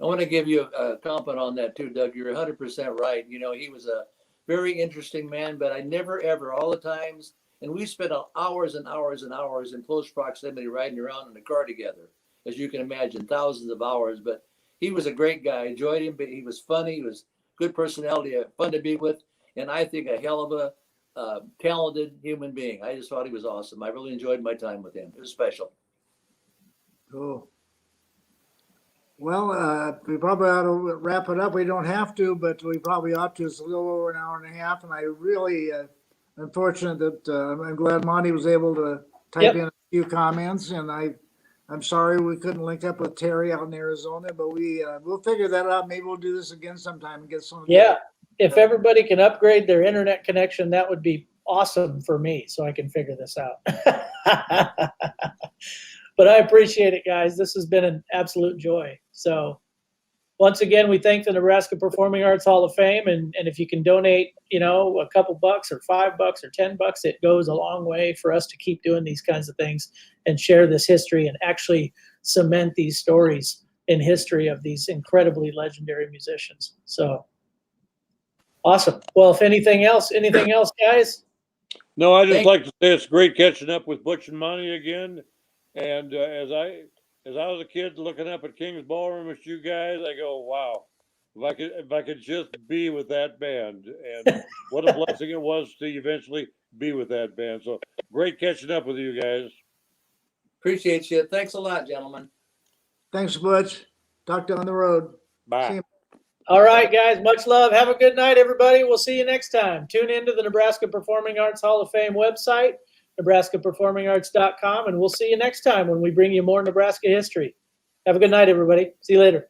I want to give you a compliment on that too, Doug. You're 100% right. He was a very interesting man, but I never ever, all the times, and we spent hours and hours and hours in close proximity riding around in the car together, as you can imagine, thousands of hours. But he was a great guy. I enjoyed him, but he was funny. He was good personality, fun to be with, and I think a hell of a talented human being. I just thought he was awesome. I really enjoyed my time with him. It was special. Cool. Well, we probably ought to wrap it up. We don't have to, but we probably ought to. It's a little over an hour and a half, and I really am fortunate that I'm glad Monty was able to type in a few comments, and I'm sorry we couldn't link up with Terry out in Arizona, but we'll figure that out. Maybe we'll do this again sometime and get some of if everybody can upgrade their internet connection, that would be awesome for me, so I can figure this out. But I appreciate it, guys. This has been an absolute joy. So once again, we thank the Nebraska Performing Arts Hall of Fame. And if you can donate, a couple bucks or $5 or $10, it goes a long way for us to keep doing these kinds of things and share this history and actually cement these stories in history of these incredibly legendary musicians. So awesome. Well, if anything else, guys? No, I just like to say it's great catching up with Butch and Monty again. And as I was a kid looking up at King's Ballroom with you guys, I go, wow, if I could just be with that band. And what a blessing it was to eventually be with that band. So great catching up with you guys. Appreciate you. Thanks a lot, gentlemen. Thanks, Butch. Talk to you on the road. Bye. All right, guys. Much love. Have a good night, everybody. We'll see you next time. Tune into the Nebraska Performing Arts Hall of Fame website, nebraskaperformingarts.com, and we'll see you next time when we bring you more Nebraska history. Have a good night, everybody. See you later.